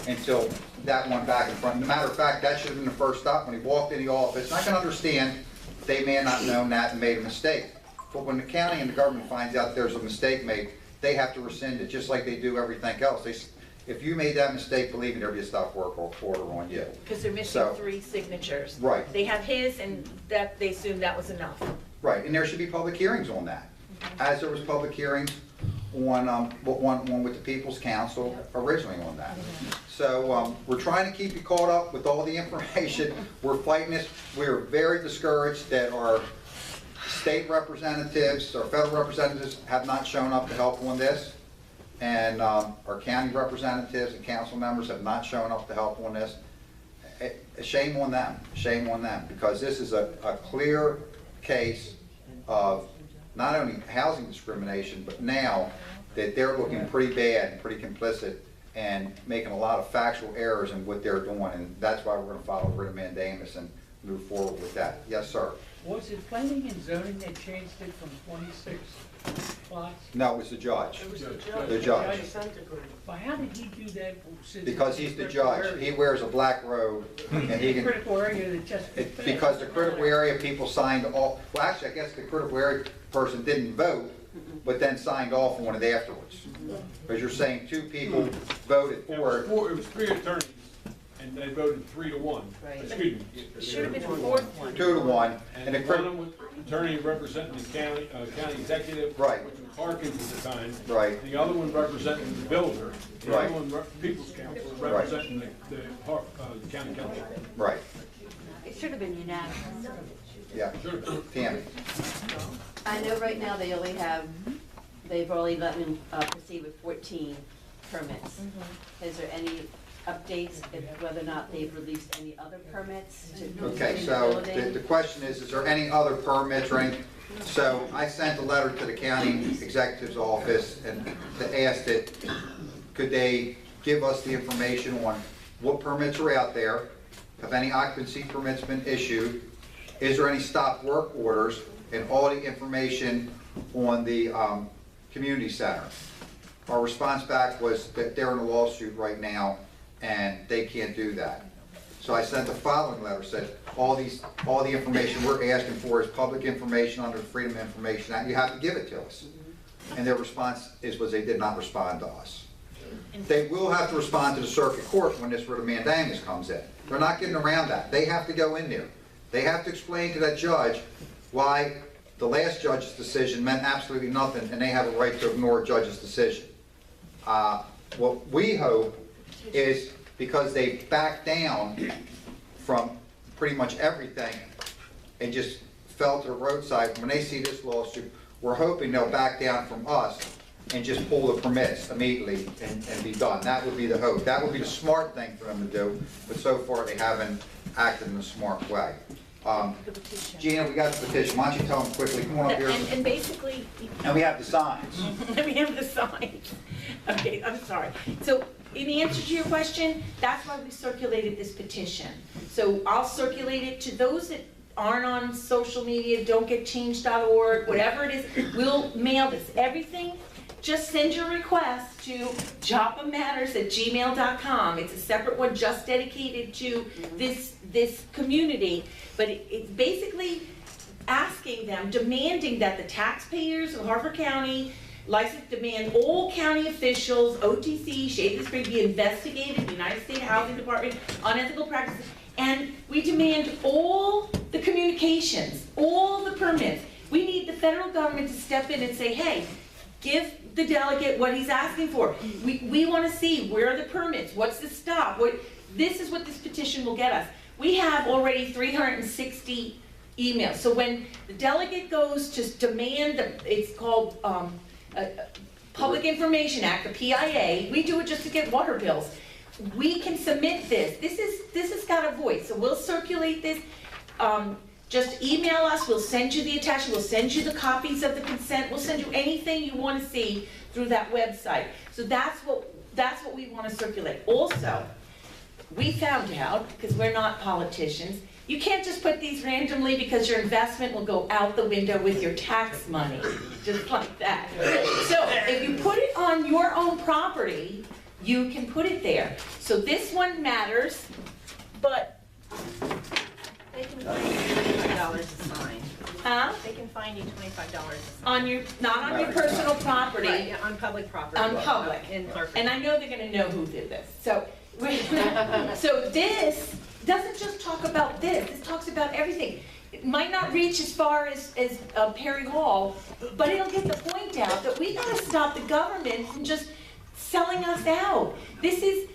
until that went back in front. As a matter of fact, that should have been the first stop when he walked in the office. And I can understand they may have not known that and made a mistake. But when the county and the government finds out there's a mistake made, they have to rescind it, just like they do everything else. If you made that mistake, believe me, there'll be a stop work order on you. Because they're missing So- 3 signatures. Right. They have his, and that, they assumed that was enough. Right, and there should be public hearings on that, as there was public hearings on, one with the People's Council originally on that. So, we're trying to keep you caught up with all the information. We're fighting this. We're very discouraged that our state representatives, our federal representatives have not shown up to help on this. And our county representatives and council members have not shown up to help on this. shame on them, because this is a clear case of not only housing discrimination, but now that they're looking pretty bad and pretty complicit and making a lot of factual errors in what they're doing, and that's why we're gonna follow writ of mandamus and move forward with that. Yes, sir. Was it planning and zoning that changed it from 26 plots? No, it was the judge. It was the judge. The judge. But how did he do that? Since Because he's the judge. He wears a black robe and he can, Critical area that just. because the critical area people signed off, well, actually, I guess the critical area person didn't vote, but then signed off on it afterwards. Because you're saying two people voted for it. It was 3 attorneys, and they voted 3-1. Right. Excuse me. It should have been a fourth one. 2-1, and the And critical, one was attorney representing the county executive. Right. Which was Harkins at the time. Right. The other one representing the builder. The Right. other one, People's Council, Right. representing the county council. right, It should have been unanimous. yeah. Sure. Tammy, I know right now they only have, they've only let me proceed with 14 permits. Is there any updates if whether or not they've released any other permits to okay, continue so building? the question is there any other permits or anything? So I sent a letter to the county executive's office and to ask that, could they give us the information on what permits are out there? Have any occupancy permits been issued? Is there any stop work orders? And all the information on the community center. Our response back was that they're in a lawsuit right now and they can't do that. So I sent the following letter, said, all the information we're asking for is public information under the Freedom of Information Act. You have to give it to us. And their response was they did not respond to us. They will have to respond to the circuit court when this writ of mandamus comes in. They're not getting around that. They have to go in there. They have to explain to that judge why the last judge's decision meant absolutely nothing and they have a right to ignore a judge's decision. What we hope is, because they backed down from pretty much everything and just fell to the roadside, when they see this lawsuit, we're hoping they'll back down from us and just pull the permits immediately and be done. That would be the hope. That would be the smart thing for them to do, but so far they haven't acted in a smart way. Gina, we got the petition. Why don't you tell them quickly? Come on up here. And basically, And we have the signs. we have the signs. Okay, I'm sorry. So in answer to your question, that's why we circulated this petition. So I'll circulate it to those that aren't on social media, don't get change.org, whatever it is, we'll mail this. Everything, just send your request to joppamatters@gmail.com. It's a separate one just dedicated to this community, but it's basically asking them, demanding that the taxpayers of Harford County, demand all county officials, OTC, Shady Spring, be investigated, the United States Housing Department, unethical practices, and we demand all the communications, all the permits. We need the federal government to step in and say, hey, give the delegate what he's asking for. We want to see where are the permits, what's the stop, this is what this petition will get us. We have already 360 emails. So when the delegate goes to demand, it's called Public Information Act, the PIA, we do it just to get water bills. We can submit this. This has got a voice. So we'll circulate this. Just email us, we'll send you the attachment, we'll send you the copies of the consent, we'll send you anything you want to see through that website. So that's what we want to circulate. Also, we found out, because we're not politicians, you can't just put these randomly because your investment will go out the window with your tax money, just like that. So if you put it on your own property, you can put it there. So this one matters, but They can find you $25 a sign. They can find you $25 a sign. not on your personal property. Right, yeah, on public property. On public. In Hartford. And I know they're gonna know who did this. So this doesn't just talk about this, this talks about everything. It might not reach as far as Perry Hall, but it'll get the point out that we gotta stop the government from just selling us out. This is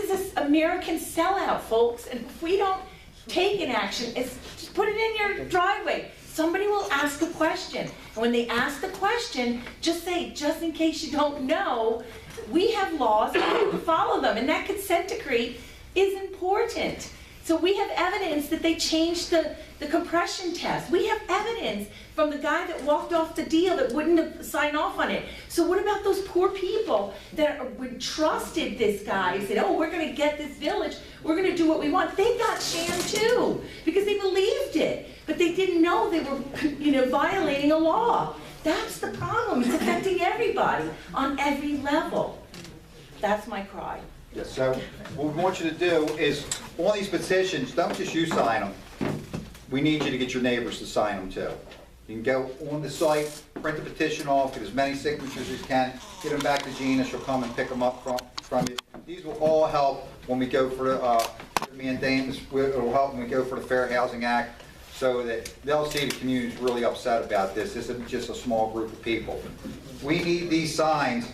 an American sellout, folks, and if we don't take an action, just put it in your driveway. Somebody will ask a question, and when they ask the question, just say, just in case you don't know, we have laws and we have to follow them, and that consent decree is important. So we have evidence that they changed the compression test. We have evidence from the guy that walked off the deal that wouldn't have signed off on it. So what about those poor people that trusted this guy, said, oh, we're gonna get this village, we're gonna do what we want. They got shammed too, because they believed it, but they didn't know they were, violating a law. That's the problem. It's affecting everybody on every level. That's my cry. Yes, so what we want you to do is, on these petitions, don't just you sign them. We need you to get your neighbors to sign them too. You can go on the site, print the petition off, get as many signatures as you can, get them back to Gina, she'll come and pick them up from you. These will all help when we go for the, me and Dames, it'll help when we go for the Fair Housing Act, so that they'll see the community's really upset about this. This isn't just a small group of people. We need these signs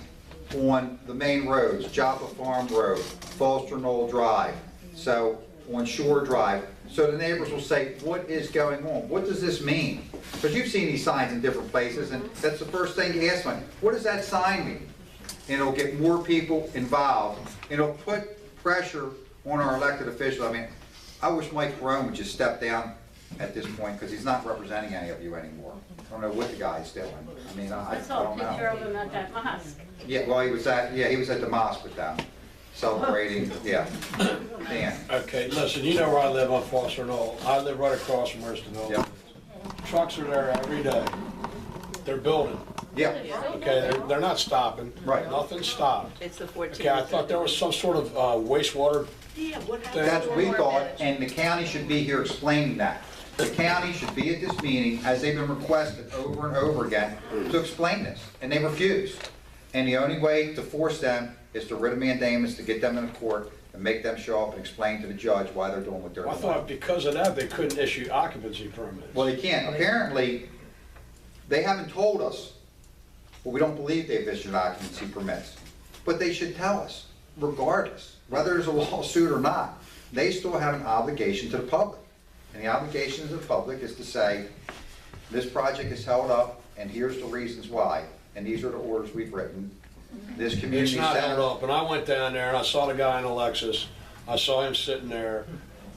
on the main roads, Joppa Farm Road, Foster Knoll Drive, so on Shore Drive, so the neighbors will say, what is going on? What does this mean? Because you've seen these signs in different places, and that's the first thing you ask them, what does that sign mean? And it'll get more people involved, and it'll put pressure on our elected officials. I mean, I wish Mike Rome would just step down at this point, because he's not representing any of you anymore. I don't know what the guy's doing. I mean, I don't know. Picture of him at that mosque. Yeah, well, he was at the mosque with them, celebrating, yeah. Dan. Okay, listen, you know where I live on Foster Knoll. I live right across from Winston Knoll. Yeah. Trucks are there every day. They're building. Yeah, Okay, they're not stopping. Right. Nothing stopped. It's the 14th. Okay, I thought there was some sort of wastewater. Yeah, what happened? that's what we thought, and the county should be here explaining that. The county should be at this meeting, as they've been requested over and over again, to explain this, and they refused. And the only way to force them is to writ a mandamus, to get them in court, and make them show up and explain to the judge why they're doing what they're I doing. thought because of that, they couldn't issue occupancy permits. Well, they can't. Apparently, they haven't told us, but we don't believe they've issued occupancy permits. But they should tell us, regardless, whether there's a lawsuit or not. They still have an obligation to the public. And the obligation to the public is to say, this project is held up, and here's the reasons why, and these are the orders we've written. This community It's not held center. up, and I went down there and I saw the guy in a Lexus. I saw him sitting there,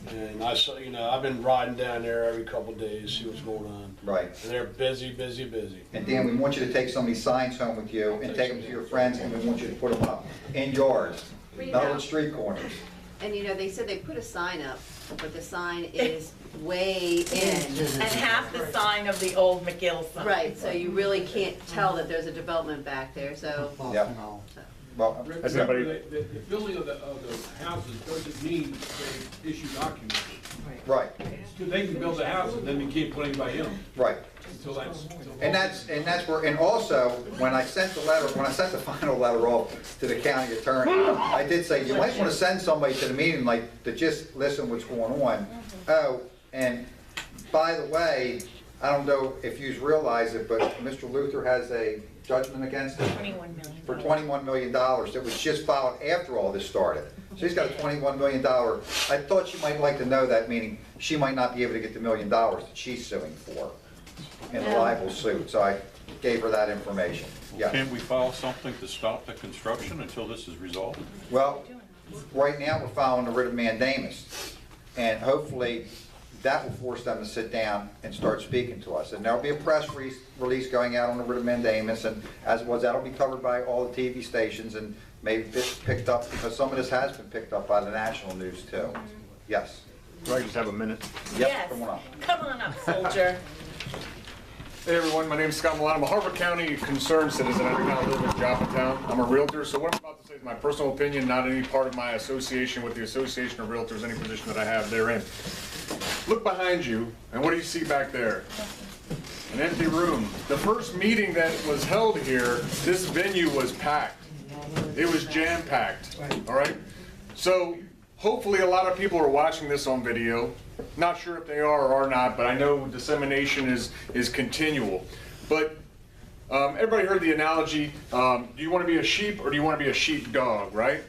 and I saw, I've been riding down there every couple of days, see what's going on. Right. And they're busy, busy, busy. And Dan, we want you to take some of these signs home with you and take them to your friends, and we want you to put them up in yards, not on street corners. And they said they put a sign up, but the sign is way in. And half the sign of the old McGill sign. Right, so you really can't tell that there's a development back there, so. Yep. Well, Remember, the building of the houses doesn't mean they issued occupancy. right, They can build a house and then they can't put anybody in right. until that's. And that's where, and also, when I sent the final letter off to the county attorney, I did say, you might want to send somebody to the meeting, like, to just listen what's going on. Oh, and by the way, I don't know if you realize it, but Mr. Luther has a judgment against him 21 million. for $21 million that was just filed after all this started. So he's got a $21 million. I thought you might like to know that, meaning she might not be able to get the $1 million that she's suing for in a libel suit. So I gave her that information. Yeah. Can't we file something to stop the construction until this is resolved? Well, right now we're filing a writ of mandamus, and hopefully that will force them to sit down and start speaking to us. And there'll be a press release going out on the writ of mandamus, and as it was, that'll be covered by all the TV stations and maybe picked up, because some of this has been picked up by the national news too. Yes. Do I just have a minute? Yep, Yes. come on up. Come on up, soldier. Hey everyone, my name is Scott Milano. I'm a Harvard County concerned citizen. I do not live in Joppatown. I'm a realtor, so what I'm about to say is my personal opinion, not any part of my association with the Association of Realtors, any position that I have therein. Look behind you, and what do you see back there? An empty room. The first meeting that was held here, this venue was packed. It was jam-packed, all right? So hopefully a lot of people are watching this on video. Not sure if they are or are not, but I know dissemination is continual. But everybody heard the analogy, do you want to be a sheep or do you want to be a sheepdog, right?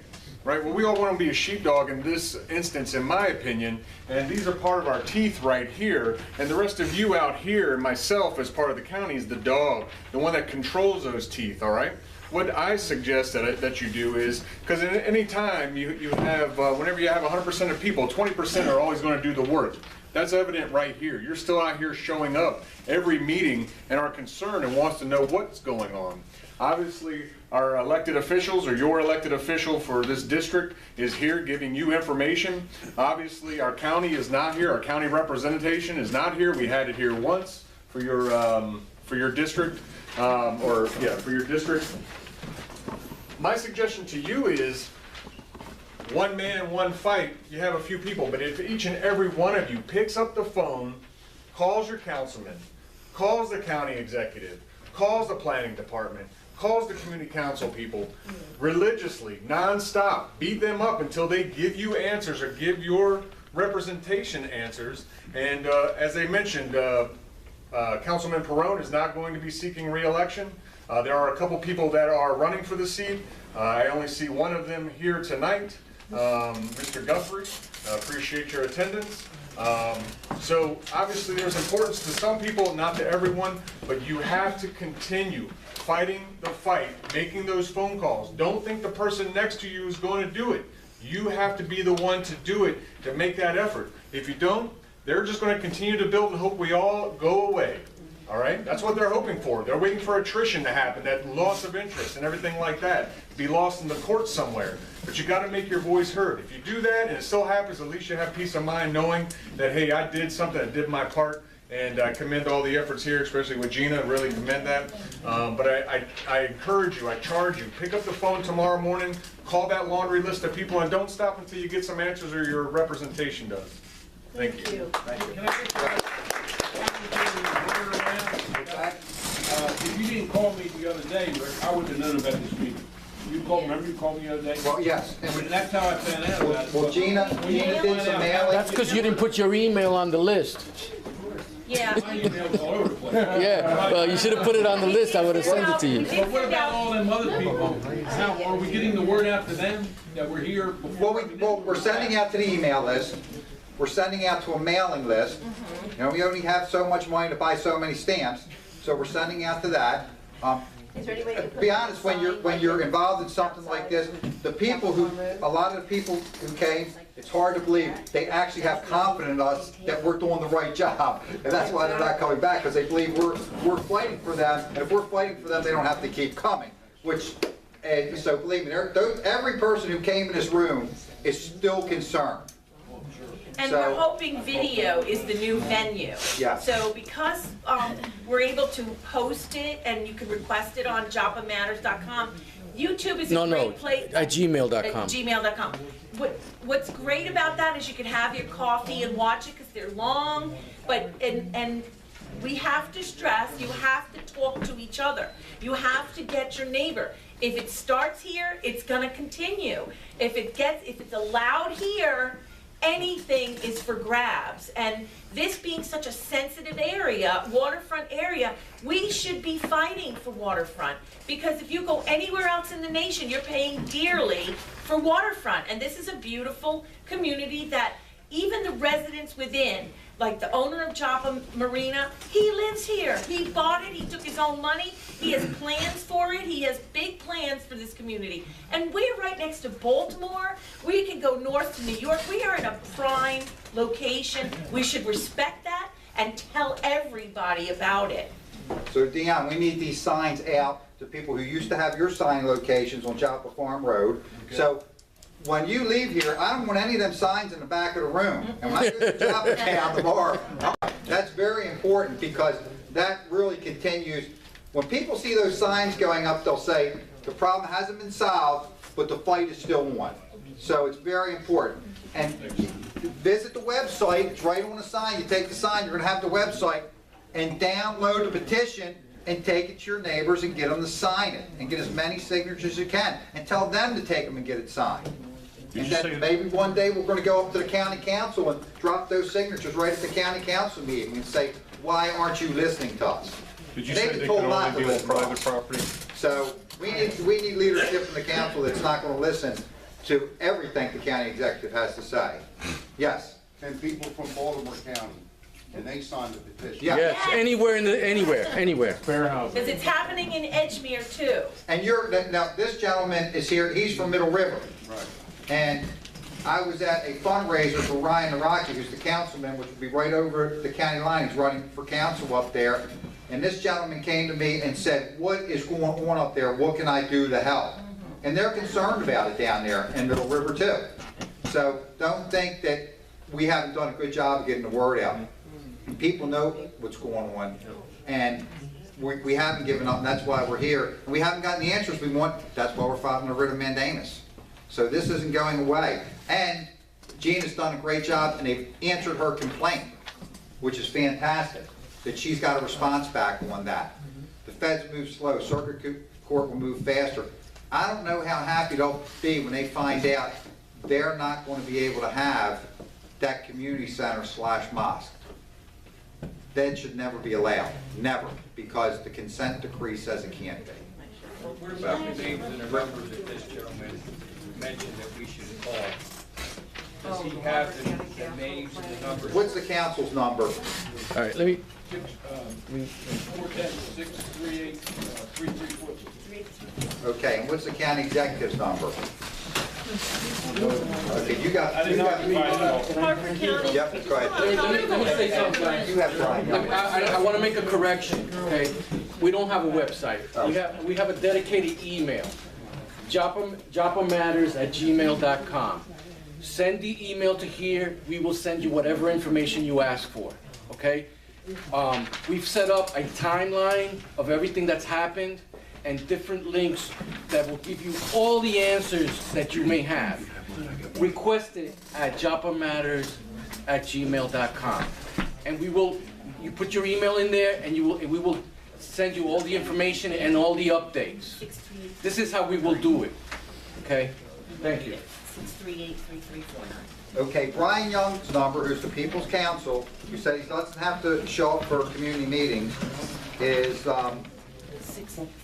right? Well, we all want to be a sheepdog in this instance, in my opinion, and these are part of our teeth right here, and the rest of you out here, and myself as part of the county, is the dog, the one that controls those teeth, all right? What I suggest that you do is, because at any time you have, whenever you have 100% of people, 20% are always going to do the work. That's evident right here. You're still out here showing up every meeting and are concerned and wants to know what's going on. Obviously, our elected officials, or your elected official for this district, is here giving you information. Obviously, our county is not here. Our county representation is not here. We had it here once for your district, for your district. My suggestion to you is, one man, one fight. You have a few people, but if each and every one of you picks up the phone, calls your councilman, calls the county executive, calls the planning department, calls the community council people religiously, nonstop, beat them up until they give you answers or give your representation answers. And as I mentioned, Councilman Perrone is not going to be seeking re-election. There are a couple people that are running for the seat. I only see one of them here tonight, Mr. Guthrie. Appreciate your attendance. So obviously there's importance to some people, not to everyone, but you have to continue fighting the fight, making those phone calls. Don't think the person next to you is going to do it. You have to be the one to do it, to make that effort. If you don't, they're just going to continue to build and hope we all go away. All right? That's what they're hoping for. They're waiting for attrition to happen, that loss of interest and everything like that, be lost in the courts somewhere. But you got to make your voice heard. If you do that and it still happens, at least you have peace of mind knowing that, hey, I did something, I did my part, and I commend all the efforts here, especially with Gina, really commend that. But I encourage you, I charge you, pick up the phone tomorrow morning, call that laundry list of people, and don't stop until you get some answers or your representation does. Thank you. Can I if you didn't call me the other day, Rick, I wouldn't have known about this meeting. You called, remember you called me the other day? Well, yes. And that's how I found out about it. Well, Gina did some mailing. That's because you didn't put your email on the list. Yeah. My email's all over the place. Yeah, well, you should have put it on the list. I would have sent it to you. But what about all them other people? How, are we getting the word out to them that we're here before? Well, we're sending out to the email list. We're sending out to a mailing list. You know, we only have so much money to buy so many stamps, so we're sending out to that. Is there any way to put Be honest, when you're involved in something like this, a lot of the people who came, it's hard to believe they actually have confidence in us that we're doing the right job, and that's why they're not coming back, because they believe we're fighting for them, and if we're fighting for them, they don't have to keep coming. And so believe me, every person who came in this room is still concerned. And we're hoping video is the new venue. Yeah. So because we're able to post it and you can request it on JorgeAndGina.com, YouTube is a great place. At gmail.com. At gmail.com. What's great about that is you can have your coffee and watch it because they're long, but and we have to stress, you have to talk to each other. You have to get your neighbor. If it starts here, it's gonna continue. If it's allowed here, anything is for grabs. And this being such a sensitive area, waterfront area, we should be fighting for waterfront. Because if you go anywhere else in the nation, you're paying dearly for waterfront. And this is a beautiful community that even the residents within, like the owner of Joppa Marina, he lives here. He bought it, he took his own money, he has plans for it, he has big plans for this community. And we're right next to Baltimore. We can go north to New York. We are in a prime location. We should respect that and tell everybody about it. So Dion, we need these signs out to people who used to have your sign locations on Joppa Farm Road. So when you leave here, I don't want any of them signs in the back of the room. And when I go to Joppa Town tomorrow, that's very important because that really continues. When people see those signs going up, they'll say, the problem hasn't been solved, but the fight is still on. So it's very important. And visit the website, it's right on the sign. You take the sign, you're going to have the website, and download the petition and take it to your neighbors and get them to sign it. And get as many signatures as you can. And tell them to take them and get it signed. And then maybe one day we're going to go up to the county council and drop those signatures right at the county council meeting and say, why aren't you listening to us? Did you say they could only be on private property? So we need leadership in the council that's not going to listen to everything the county executive has to say. Yes? 10 people from Baltimore County, and they signed the petition. Yeah. Yes, anywhere. Fair house. Because it's happening in Edgemere too. And now this gentleman is here, he's from Middle River. Right. And I was at a fundraiser for Ryan Naraki, who's the councilman, which would be right over the county line. He's running for council up there. And this gentleman came to me and said, what is going on up there? What can I do to help? And they're concerned about it down there in Middle River too. So don't think that we haven't done a good job of getting the word out. People know what's going on. And we haven't given up, and that's why we're here. And we haven't gotten the answers we want. That's why we're filing a writ of mandamus. So this isn't going away. And Gina's done a great job, and they've answered her complaint, which is fantastic, that she's got a response back on that. The feds move slow. Circuit Court will move faster. I don't know how happy they'll be when they find out they're not going to be able to have that community center / mosque. That should never be allowed. Never. Because the consent decree says it can't be. What about the names and the numbers that this gentleman mentioned that we should call? Does he have the names and the numbers? What's the council's number? All right, let me, 410-638-3342. Okay, and what's the county executive's number? Okay, you got. Hartford County. Yep, go ahead. let me say something, guys. You have time. I want to make a correction, okay? We don't have a website. We have a dedicated email, jopamatters@gmail.com. Send the email to here. We will send you whatever information you ask for, okay? We've set up a timeline of everything that's happened and different links that will give you all the answers that you may have. Request it at jopamatters@gmail.com. And you put your email in there and we will send you all the information and all the updates. This is how we will do it, okay? Thank you. 638-3349. Okay, Brian Young's number, who's the People's Counsel, who said he doesn't have to show up for community meetings, is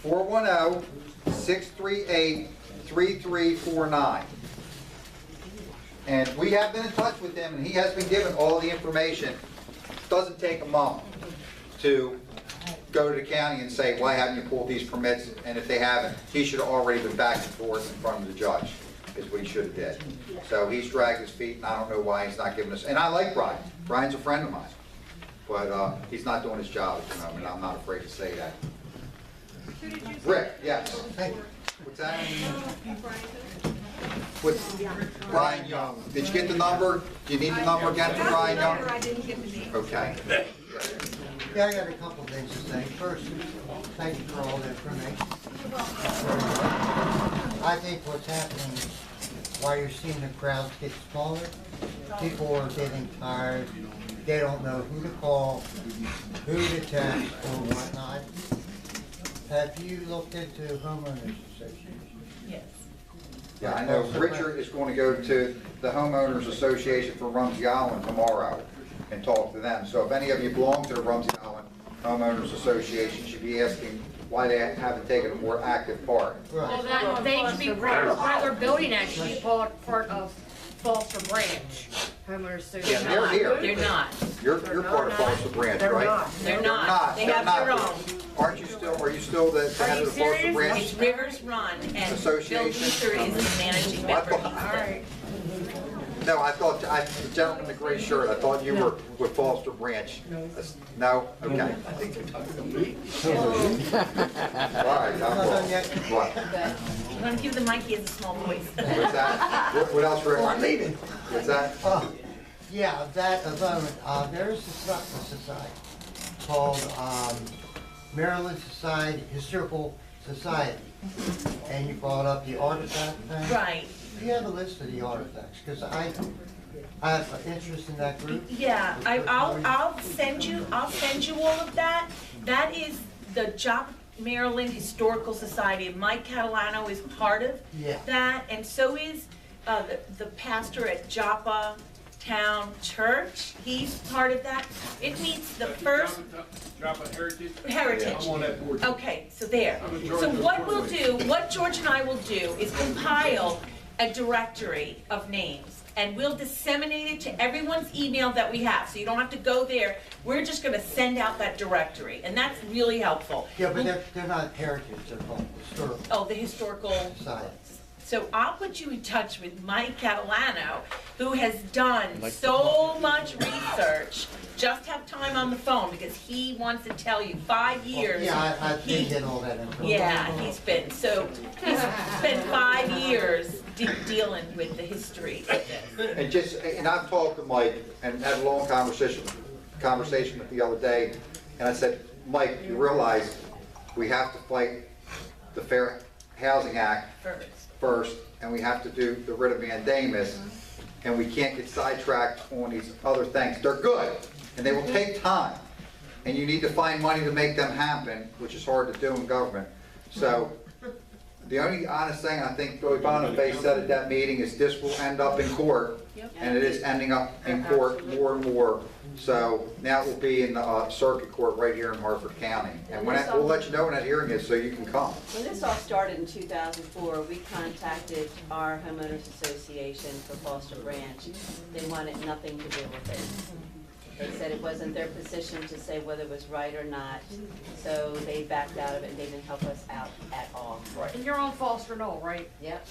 410-638-3349. And we have been in touch with him, and he has been given all the information. It doesn't take a month to go to the county and say, why haven't you pulled these permits? And if they haven't, he should have already been back and forth in front of the judge, is what he should have did. So he's dragged his feet, and I don't know why he's not giving us, and I like Brian. Brian's a friend of mine. But he's not doing his job at the moment. I'm not afraid to say that. Rick, yes. What's that? With Brian Young. Did you get the number? Do you need the number again for Brian Young? I didn't get the name. Okay. Yeah, I got a couple things to say. First, thank you for all the information. I think what's happening, why you're seeing the crowds get smaller, people are getting tired. They don't know who to call, who to text, or whatnot. Have you looked into homeowners association? Yes. Yeah, I know Richard is going to go to the homeowners association for Rumsey Island tomorrow and talk to them. So if any of you belong to the Rumsey Island Homeowners Association, you should be asking why they haven't taken a more active part. Well, they should be part of their building, actually, part of Foster Branch Homeowners Association. Yeah, they're here. They're not. You're part of Foster Branch, right? They're not. They have their own. Are you still the head of the Foster Branch? It's Rivers Run, and Bill Association? Luther is the managing member. All right. No, I thought, the gentleman in the gray shirt, I thought you were with Foster Branch. No? Okay. All right, I'm wrong. What? You want to give the mic, he has a small voice. What's that? What else, Rick? I'm leaving. What's that? Yeah, that alone, there is a society called Maryland Historical Society. And you brought up the artifact thing. Right. Do you have a list of the artifacts? Because I have an interest in that group. Yeah, I'll send you all of that. That is the Maryland Historical Society. Mike Catalano is part of that, and so is the pastor at Joppa Town Church. He's part of that. It meets the first Heritage. I'm on that board. Okay, so there. So what we'll do, what George and I will do is compile a directory of names, and we'll disseminate it to everyone's email that we have, so you don't have to go there. We're just gonna send out that directory, and that's really helpful. Yeah, but they're not heritage, they're called historical Oh, the historical. sites. So I'll put you in touch with Mike Catalano, who has done so much research. Just have time on the phone, because he wants to tell you 5 years. Yeah, I he- did get all that information. Yeah, he's spent 5 years dealing with the history of this. And I've talked to Mike and had a long conversation with the other day, and I said, Mike, you realize we have to fight the Fair Housing Act first, and we have to do the writ of mandamus, and we can't get sidetracked on these other things. They're good, and they will take time, and you need to find money to make them happen, which is hard to do in government. So the only honest thing I think Billy Boniface said at that meeting is this will end up in court, and it is ending up in court more and more. So now it will be in the circuit court right here in Harford County. And we'll let you know when that hearing is so you can come. When this all started in 2004, we contacted our homeowners association for Foster Branch. They wanted nothing to do with it. They said it wasn't their position to say whether it was right or not, so they backed out of it and they didn't help us out at all. And you're on Foster Knoll, right? Yep.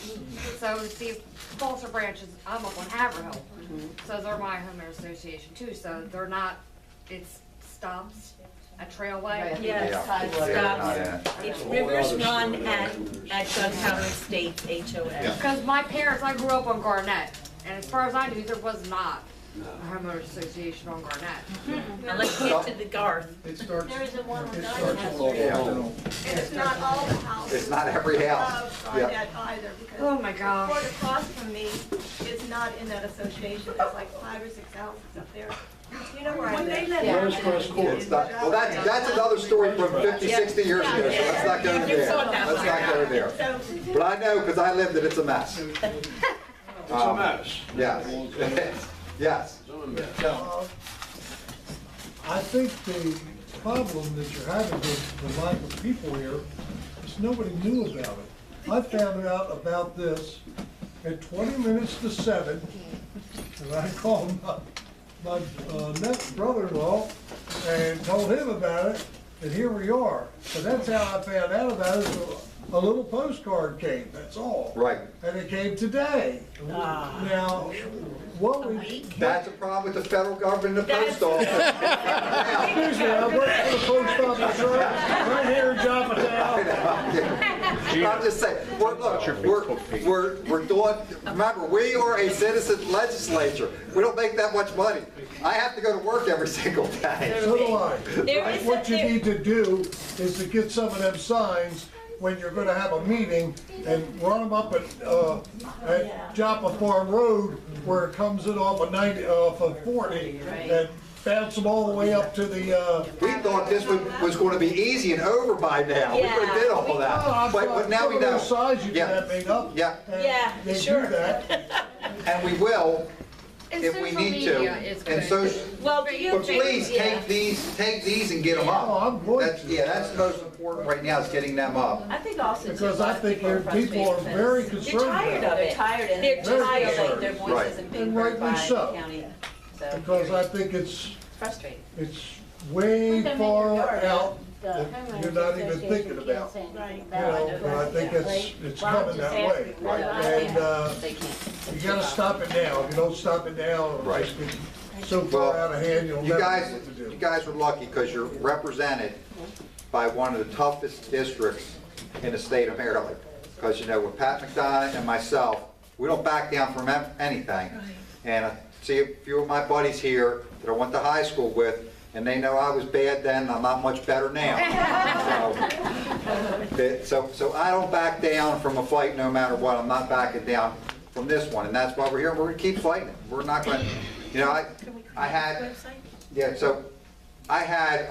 So see, Foster Branch is, I'm up on Haverhill, so they're my homeowner association too, so they're not, it's stops at Trailway. Right. Yes, Yeah. it's Rivers Run at Gunpowder Estates, HOA. Because my parents, I grew up on Garnett, and as far as I knew, there was not a homeowners association on Garnett. Now let's get to the Garth. It starts, There isn't one on it Garnett. starts along And it's not all the houses. It's not every house. Of Garnett either, because Oh my gosh. the court across from me is not in that association. There's like 5 or 6 houses up there. You know where I live? Where's Crest Court? It's not, well, that's another story from 50, 60 years ago, so let's not go there. Let's not go there. But I know, because I lived it, it's a mess. It's a mess. Yes. Yes. I think the problem that you're having with the lack of people here is nobody knew about it. I found out about this at 20 minutes to 7, and I called my brother-in-law and told him about it, and here we are. So that's how I found out about it. A little postcard came, that's all. Right. And it came today. Now, what we... That's a problem with the federal government and the post office. Excuse me, I work for the post office right here in Joppatown. I'm just saying, we're doing, remember, we are a citizen legislature. We don't make that much money. I have to go to work every single day. So do I. There is What you a- need to do is to get some of them signs when you're gonna have a meeting and run them up at Joppa Farm Road where it comes in off of 40 and bounce them all the way up to the, We thought this was going to be easy and over by now. We could have did all that. But now we know. Size you Yeah. can make up. Yeah, Yeah, They sure. do that. and we will And if we social need to. media is And good. social, Well, do you but please think, take these and get them up. Oh, I'm going That's, to. yeah, that's the most important right now is getting them up. I think also too, Because a lot I of think are people are frustrated very because concerned They're tired about of it. it. They're tired and They're they feel tired. like their voice Right. isn't being And heard rightly by so. the county. So Because I think it's frustrating. way Put them in far your yard. out that you're not even thinking about. Right. You know, but I think it's coming that way. And, They can't. you gotta stop it now. If you don't stop it now, it'll just get so far out of hand, you'll You never know guys, what to do. you guys are lucky because you're represented by one of the toughest districts in the state of Maryland. Because, you know, with Pat McDonough and myself, we don't back down from anything. And I see a few of my buddies here that I went to high school with, and they know I was bad then, and I'm not much better now. So I don't back down from a fight no matter what. I'm not backing down from this one, and that's why we're here. We're gonna keep fighting it. We're not gonna, you know, I had, yeah, so I had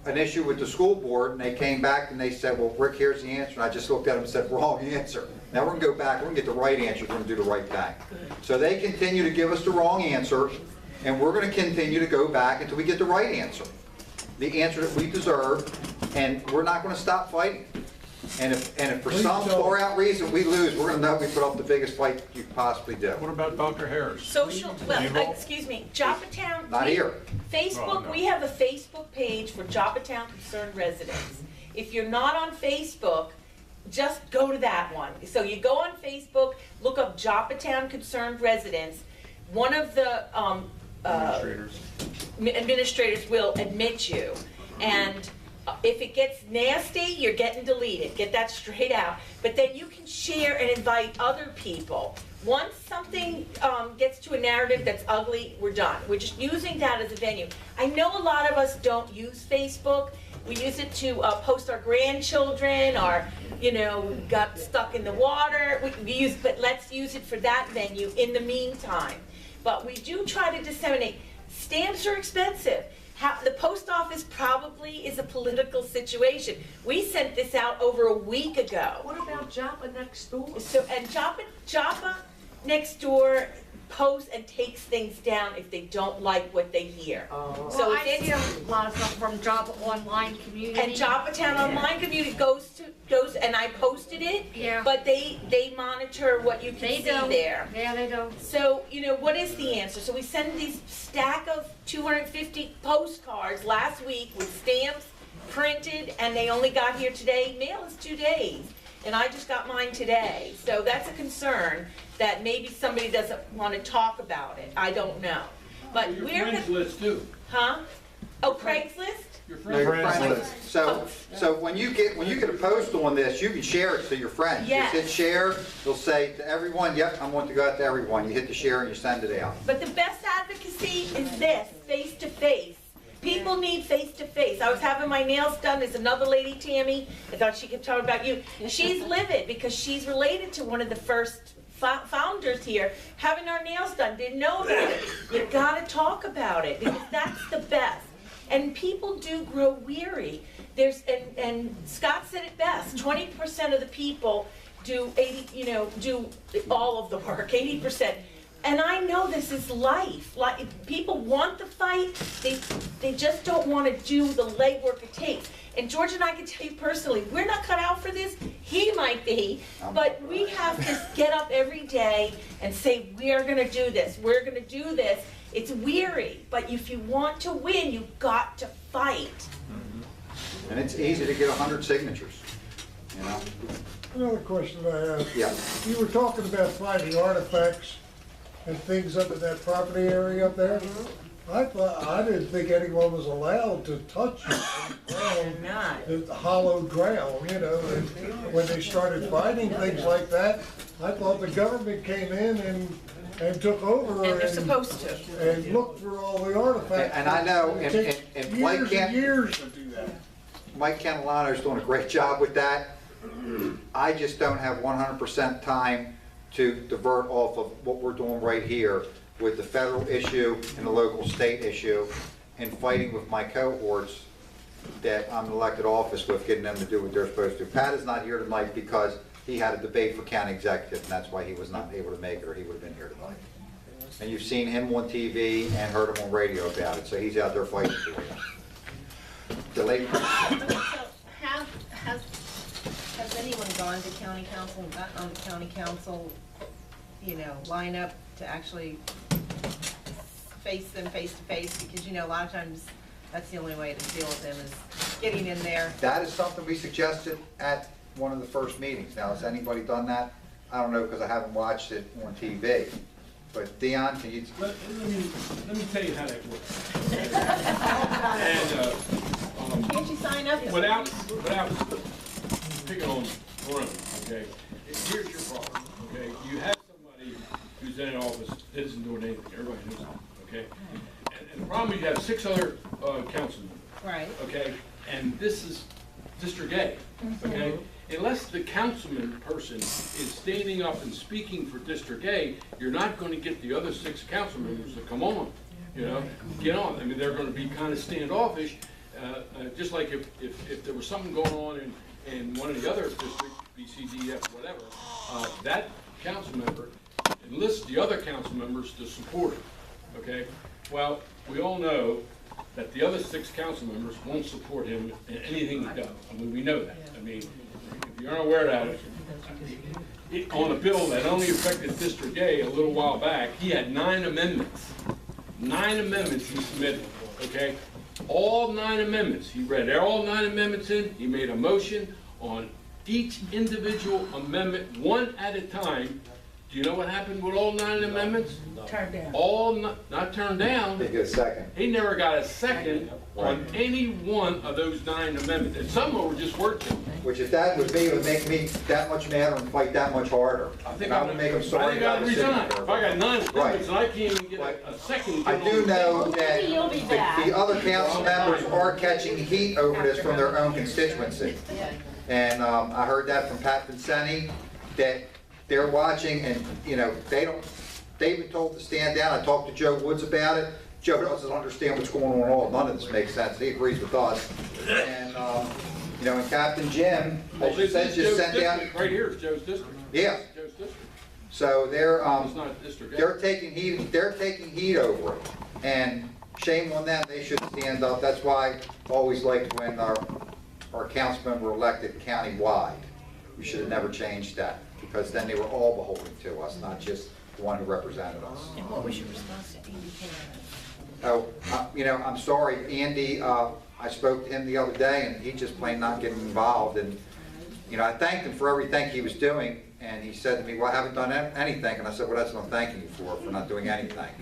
an issue with the school board, and they came back and they said, well, Rick, here's the answer. And I just looked at them and said, wrong answer. Now we're gonna go back, we're gonna get the right answer, we're gonna do the right thing. So they continue to give us the wrong answer, and we're gonna continue to go back until we get the right answer. The answer that we deserve, and we're not gonna stop fighting. And if for Please some don't. far out reason we lose, we're gonna know we put up the biggest fight you could possibly do. What about Dr. Harris? Social, well, Involved? excuse me, Joppatown. Not here. Facebook, Oh, no. we have a Facebook page for Joppatown Concerned Residents. If you're not on Facebook, just go to that one. So you go on Facebook, look up Joppatown Concerned Residents. One of the administrators will admit you. And if it gets nasty, you're getting deleted. Get that straight out. But then you can share and invite other people. Once something gets to a narrative that's ugly, we're done. We're just using that as a venue. I know a lot of us don't use Facebook. We use it to post our grandchildren, or, got stuck in the water. But let's use it for that venue in the meantime. But we do try to disseminate. Stamps are expensive. The post office probably is a political situation. We sent this out over a week ago. What about Joppa next door? So, and Joppa next door posts and takes things down if they don't like what they hear. Well, So I see a lot of stuff from Joppa Online Community. and Joppatown Online Community goes, and I posted it. Yeah. But they monitor what you can They see do. there. Yeah, they do. So, what is the answer? So we send these stack of 250 postcards last week with stamps printed, and they only got here today. Mail is 2 days, and I just got mine today. So that's a concern that maybe somebody doesn't want to talk about it. I don't know. But Your we're friends gonna, list too. huh? Oh, Craigslist? Your No, friends. your Friends friends list. list. So when you get a post on this, you can share it to your friends. Yes. You hit share, they'll say to everyone, yep, I want to go out to everyone. You hit the share and you send it out. But the best advocacy is this, face-to-face. People need face-to-face. I was having my nails done. There's another lady, Tammy, I thought she could talk about you. She's livid because she's related to one of the first founders here, having our nails done, didn't know about it. You gotta talk about it, because that's the best. And people do grow weary. And Scott said it best, 20% of the people do do all of the work, 80%. And I know this is life. Like, people want the fight, they just don't want to do the legwork it takes. And George and I can tell you personally, we're not cut out for this. He might be, but we have to get up every day and say, we're going to do this. We're going to do this. It's weary, but if you want to win, you've got to fight. And it's easy to get 100 signatures, Another question I have. Yeah. You were talking about finding artifacts and things up in that property area up there. I didn't think anyone was allowed to touch the hollowed ground, and when they started finding things like that, I thought the government came in and took over. And they're supposed to. And looked through all the artifacts. And I know, It and takes Mike years can't. and years to do that. Mike Catalano's doing a great job with that. I just don't have 100% time to divert off of what we're doing right here with the federal issue and the local state issue, and fighting with my cohorts that I'm in elected office with, getting them to do what they're supposed to. Pat is not here tonight because he had a debate for county executive, and that's why he was not able to make it, or he would have been here tonight. And you've seen him on TV and heard him on radio about it, so he's out there fighting for you. The lady. So has anyone gone to county council, and gotten on the county council, line up to actually face them face to face? Because, a lot of times, that's the only way to deal with them, is getting in there. That is something we suggested at one of the first meetings. Now, has anybody done that? I don't know, because I haven't watched it on TV. But Dion, can you? Let me tell you how that works. And, Can't you sign up? without picking on one, okay? Here's your problem, okay? You have somebody who's in an office that isn't doing anything. Everybody knows that, okay? And the problem is you have 6 other council members. Right. Okay? And this is District A, okay? Unless the councilman person is standing up and speaking for District A, you're not going to get the other 6 council members to come on, get on. I mean, they're going to be kind of standoffish, just like if there was something going on in one of the other districts, B, C, D, F, whatever, that council member enlists the other council members to support it, okay? Well, we all know that the other 6 council members won't support him in anything he does. I mean, we know that. I mean, if you're unaware of that, on a bill that only affected District A a little while back, he had 9 amendments. 9 amendments he submitted, okay? All 9 amendments. He read all 9 amendments in, he made a motion on each individual amendment, one at a time. Do you know what happened with all 9 amendments? Turned down. All, not turned down. They get a second. He never got a second on any one of those 9 amendments, and some of them were just word changes. Which if that was me, it would make me that much madder and fight that much harder. I think And I would make them sorry. I think I'd about the city resign. clerk. If I got 9 amendments Right. and I can't even get a second. I do know that Maybe you'll be back. the other council members are catching heat over this from their own constituency. And I heard that from Pat Vincenti, that they're watching and, you know, they've been told to stand down. I talked to Joe Woods about it. Joe doesn't understand what's going on at all. None of this makes sense. He agrees with us. And, you know, and Captain Jim, as you said, just sent down. Right here is Joe's district. Yeah. Joe's district. So they're, It's not District A. they're taking heat over it. And shame on them, they should stand up. That's why I always liked when our councilmen were elected countywide. We should have never changed that, because then they were all beholden to us, not just the one who represented us. And what was your response to Andy Cannon? Oh, you know, I'm sorry, Andy, I spoke to him the other day, and he just plain not getting involved. And, you know, I thanked him for everything he was doing, and he said to me, well, I haven't done anything. And I said, well, that's what I'm thanking you for not doing anything.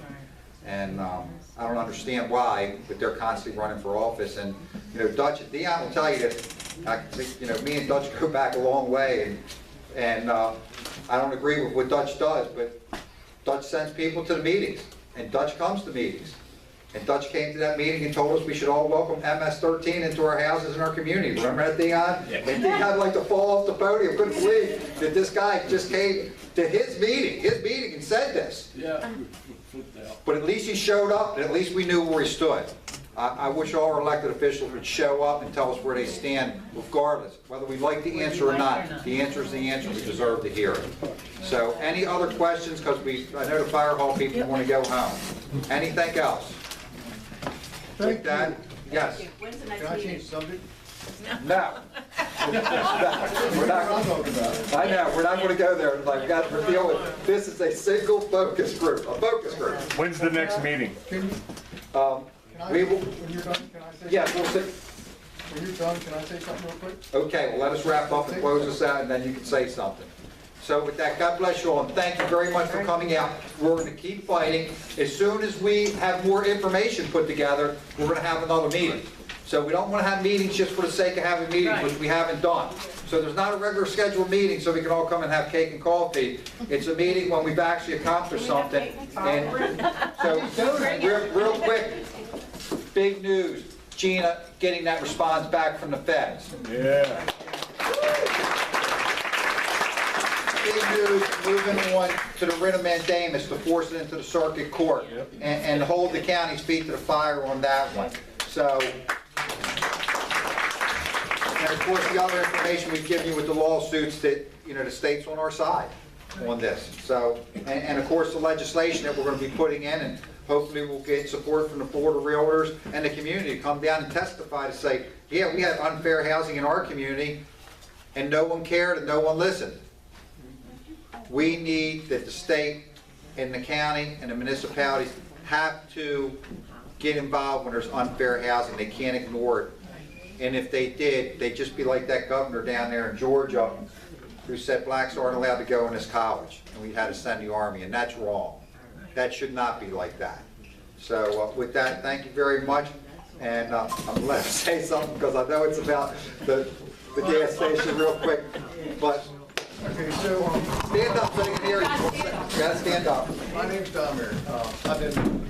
And I don't understand why, but they're constantly running for office. And, you know, Dion will tell you that, you know, me and Dutch go back a long way, and I don't agree with what Dutch does, but Dutch sends people to the meetings, and Dutch comes to meetings. And Dutch came to that meeting and told us we should all welcome MS-13 into our houses and our community. Remember that, Dion? And Dion had like to fall off the podium. Couldn't believe that this guy just came to his meeting and said this. Yeah. But at least he showed up, and at least we knew where he stood. I wish all our elected officials would show up and tell us where they stand, regardless, whether we like the answer or not. The answer is the answer. We deserve to hear it. So, any other questions? Because I know the fire hall people want to go home. Anything else? With that, yes. When's the next Can I meeting? change subject? No. We're not, I know, we're not going to go there. Like, we're dealing with, this is a single focus group, a focus group. When's the next meeting? We will, When you're done, can I say? yes, we'll sit. When you're done, can I say something real quick? Okay, well, let us wrap up and close this out, and then you can say something. So with that, God bless you all, and thank you very much for coming out. We're going to keep fighting. As soon as we have more information put together, we're going to have another meeting. So we don't want to have meetings just for the sake of having meetings, which we haven't done. So there's not a regular scheduled meeting so we can all come and have cake and coffee. It's a meeting when we've actually accomplished something. And so, real quick, big news, Gina getting that response back from the feds. Yeah. Big news, moving on to the writ of mandamus to force it into the circuit court and hold the county's feet to the fire on that one. So, and of course, the other information we've given you with the lawsuits that, you know, the state's on our side on this. So, and of course, the legislation that we're going to be putting in, and hopefully we'll get support from the Board of Realtors and the community to come down and testify to say, yeah, we have unfair housing in our community, and no one cared and no one listened. We need that the state and the county and the municipalities have to get involved when there's unfair housing. They can't ignore it. And if they did, they'd just be like that governor down there in Georgia who said blacks aren't allowed to go in this college, and we had to send the army, and that's wrong. That should not be like that. So with that, thank you very much. And I'm going to let him say something because I know it's about the gas station real quick. But Okay, so, stand up so they can hear you. You gotta stand up. my name's Don Mayer. I've been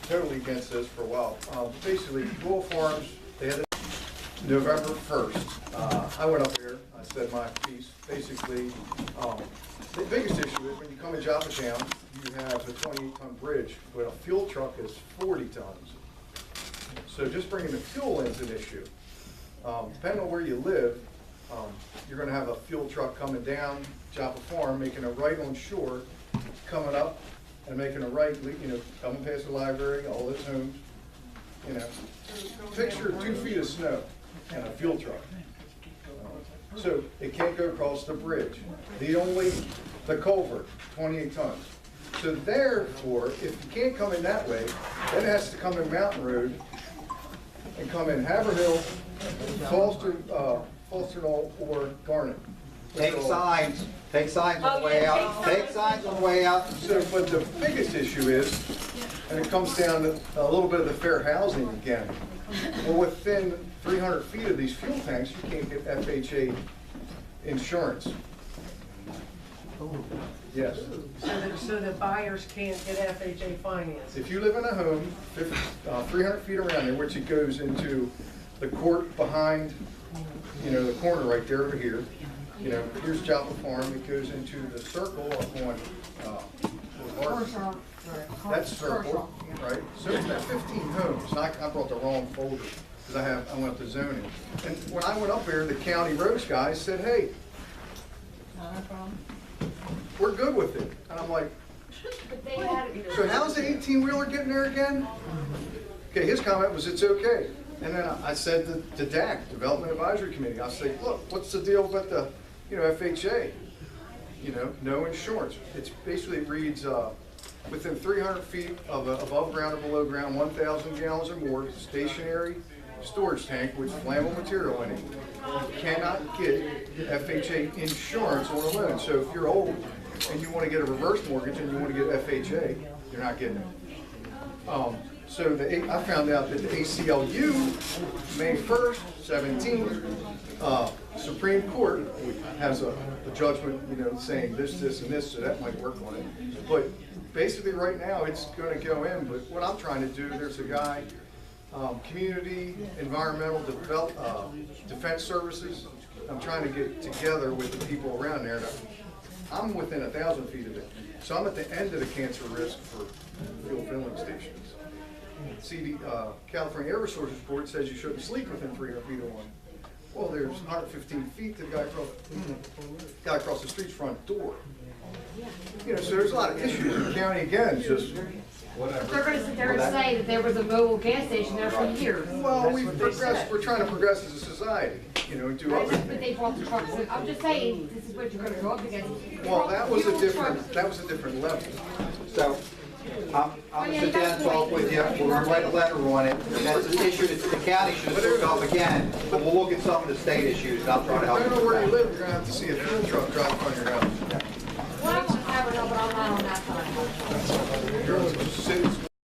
totally against this for a while. Basically, Bull Farms, they had it November 1st. I went up there, I said my piece. Basically, the biggest issue is when you come in Joppatown, you have a 28-ton bridge, but a fuel truck is 40 tons. So just bringing the fuel in is an issue. Depending on where you live, you're going to have a fuel truck coming down Joppa Farm, making a right on shore, coming up and making a right, you know, coming past the library, all those homes. You know, picture 2 feet of snow and a fuel truck. So it can't go across the bridge. The culvert, 28 tons. So therefore, if you can't come in that way, then it has to come in Mountain Road and come in Haverhill, Falster Knoll, or Garnet. Take signs on the way out, take signs on the way out. So, but the biggest issue is, and it comes down to a little bit of the fair housing again. Well, within 300 feet of these fuel tanks, you can't get FHA insurance. Yes. So the buyers can't get FHA finance? If you live in a home 300 feet around there, which it goes into the court behind, the corner right there over here. Here's Joppa Farm, it goes into the circle up on, that's circle, right? So it's about 15 homes, and I brought the wrong folder, because I went up to zoning. And when I went up there, the county roads guys said, hey, we're good with it. And I'm like, so how's the 18-wheeler getting there again? Okay, his comment was, it's okay. And then I said to DAC, Development Advisory Committee, I said, look, what's the deal with the, FHA? No insurance. It's basically, it reads, within 300 feet of above ground or below ground, 1,000 gallons or more, stationary storage tank with flammable material in it. You cannot get FHA insurance on a loan. So if you're old and you want to get a reverse mortgage and you want to get FHA, you're not getting it. So I found out that the ACLU, May 1st, 17, Supreme Court has a judgment, saying this, and this, so that might work on it. But basically right now it's going to go in, but what I'm trying to do, there's a guy, Community Environmental Defense Services. I'm trying to get together with the people around there. I'm within 1,000 feet of it. So I'm at the end of the cancer risk for fuel filling stations. California Air Resources Board says you shouldn't sleep within 300 feet of one. Well, there's 115 feet to the guy across the street's front door. So there's a lot of issues. The county, again, just whatever. They're going to sit there and say that there was a mobile gas station there for years. Well, we're trying to progress as a society, and do other But things. they brought the trucks in. I'm just saying, this is what you're going to go up against. Well, that was a different level. So, I'm gonna sit down and talk with you, we're gonna write a letter on it, that's an issue that the county should look up again, but we'll look at some of the state issues, and I'll try to help you. I don't know where you live, you're gonna have to see a fuel truck drive in front of your house. Well, I don't have it, but I'm not on that side.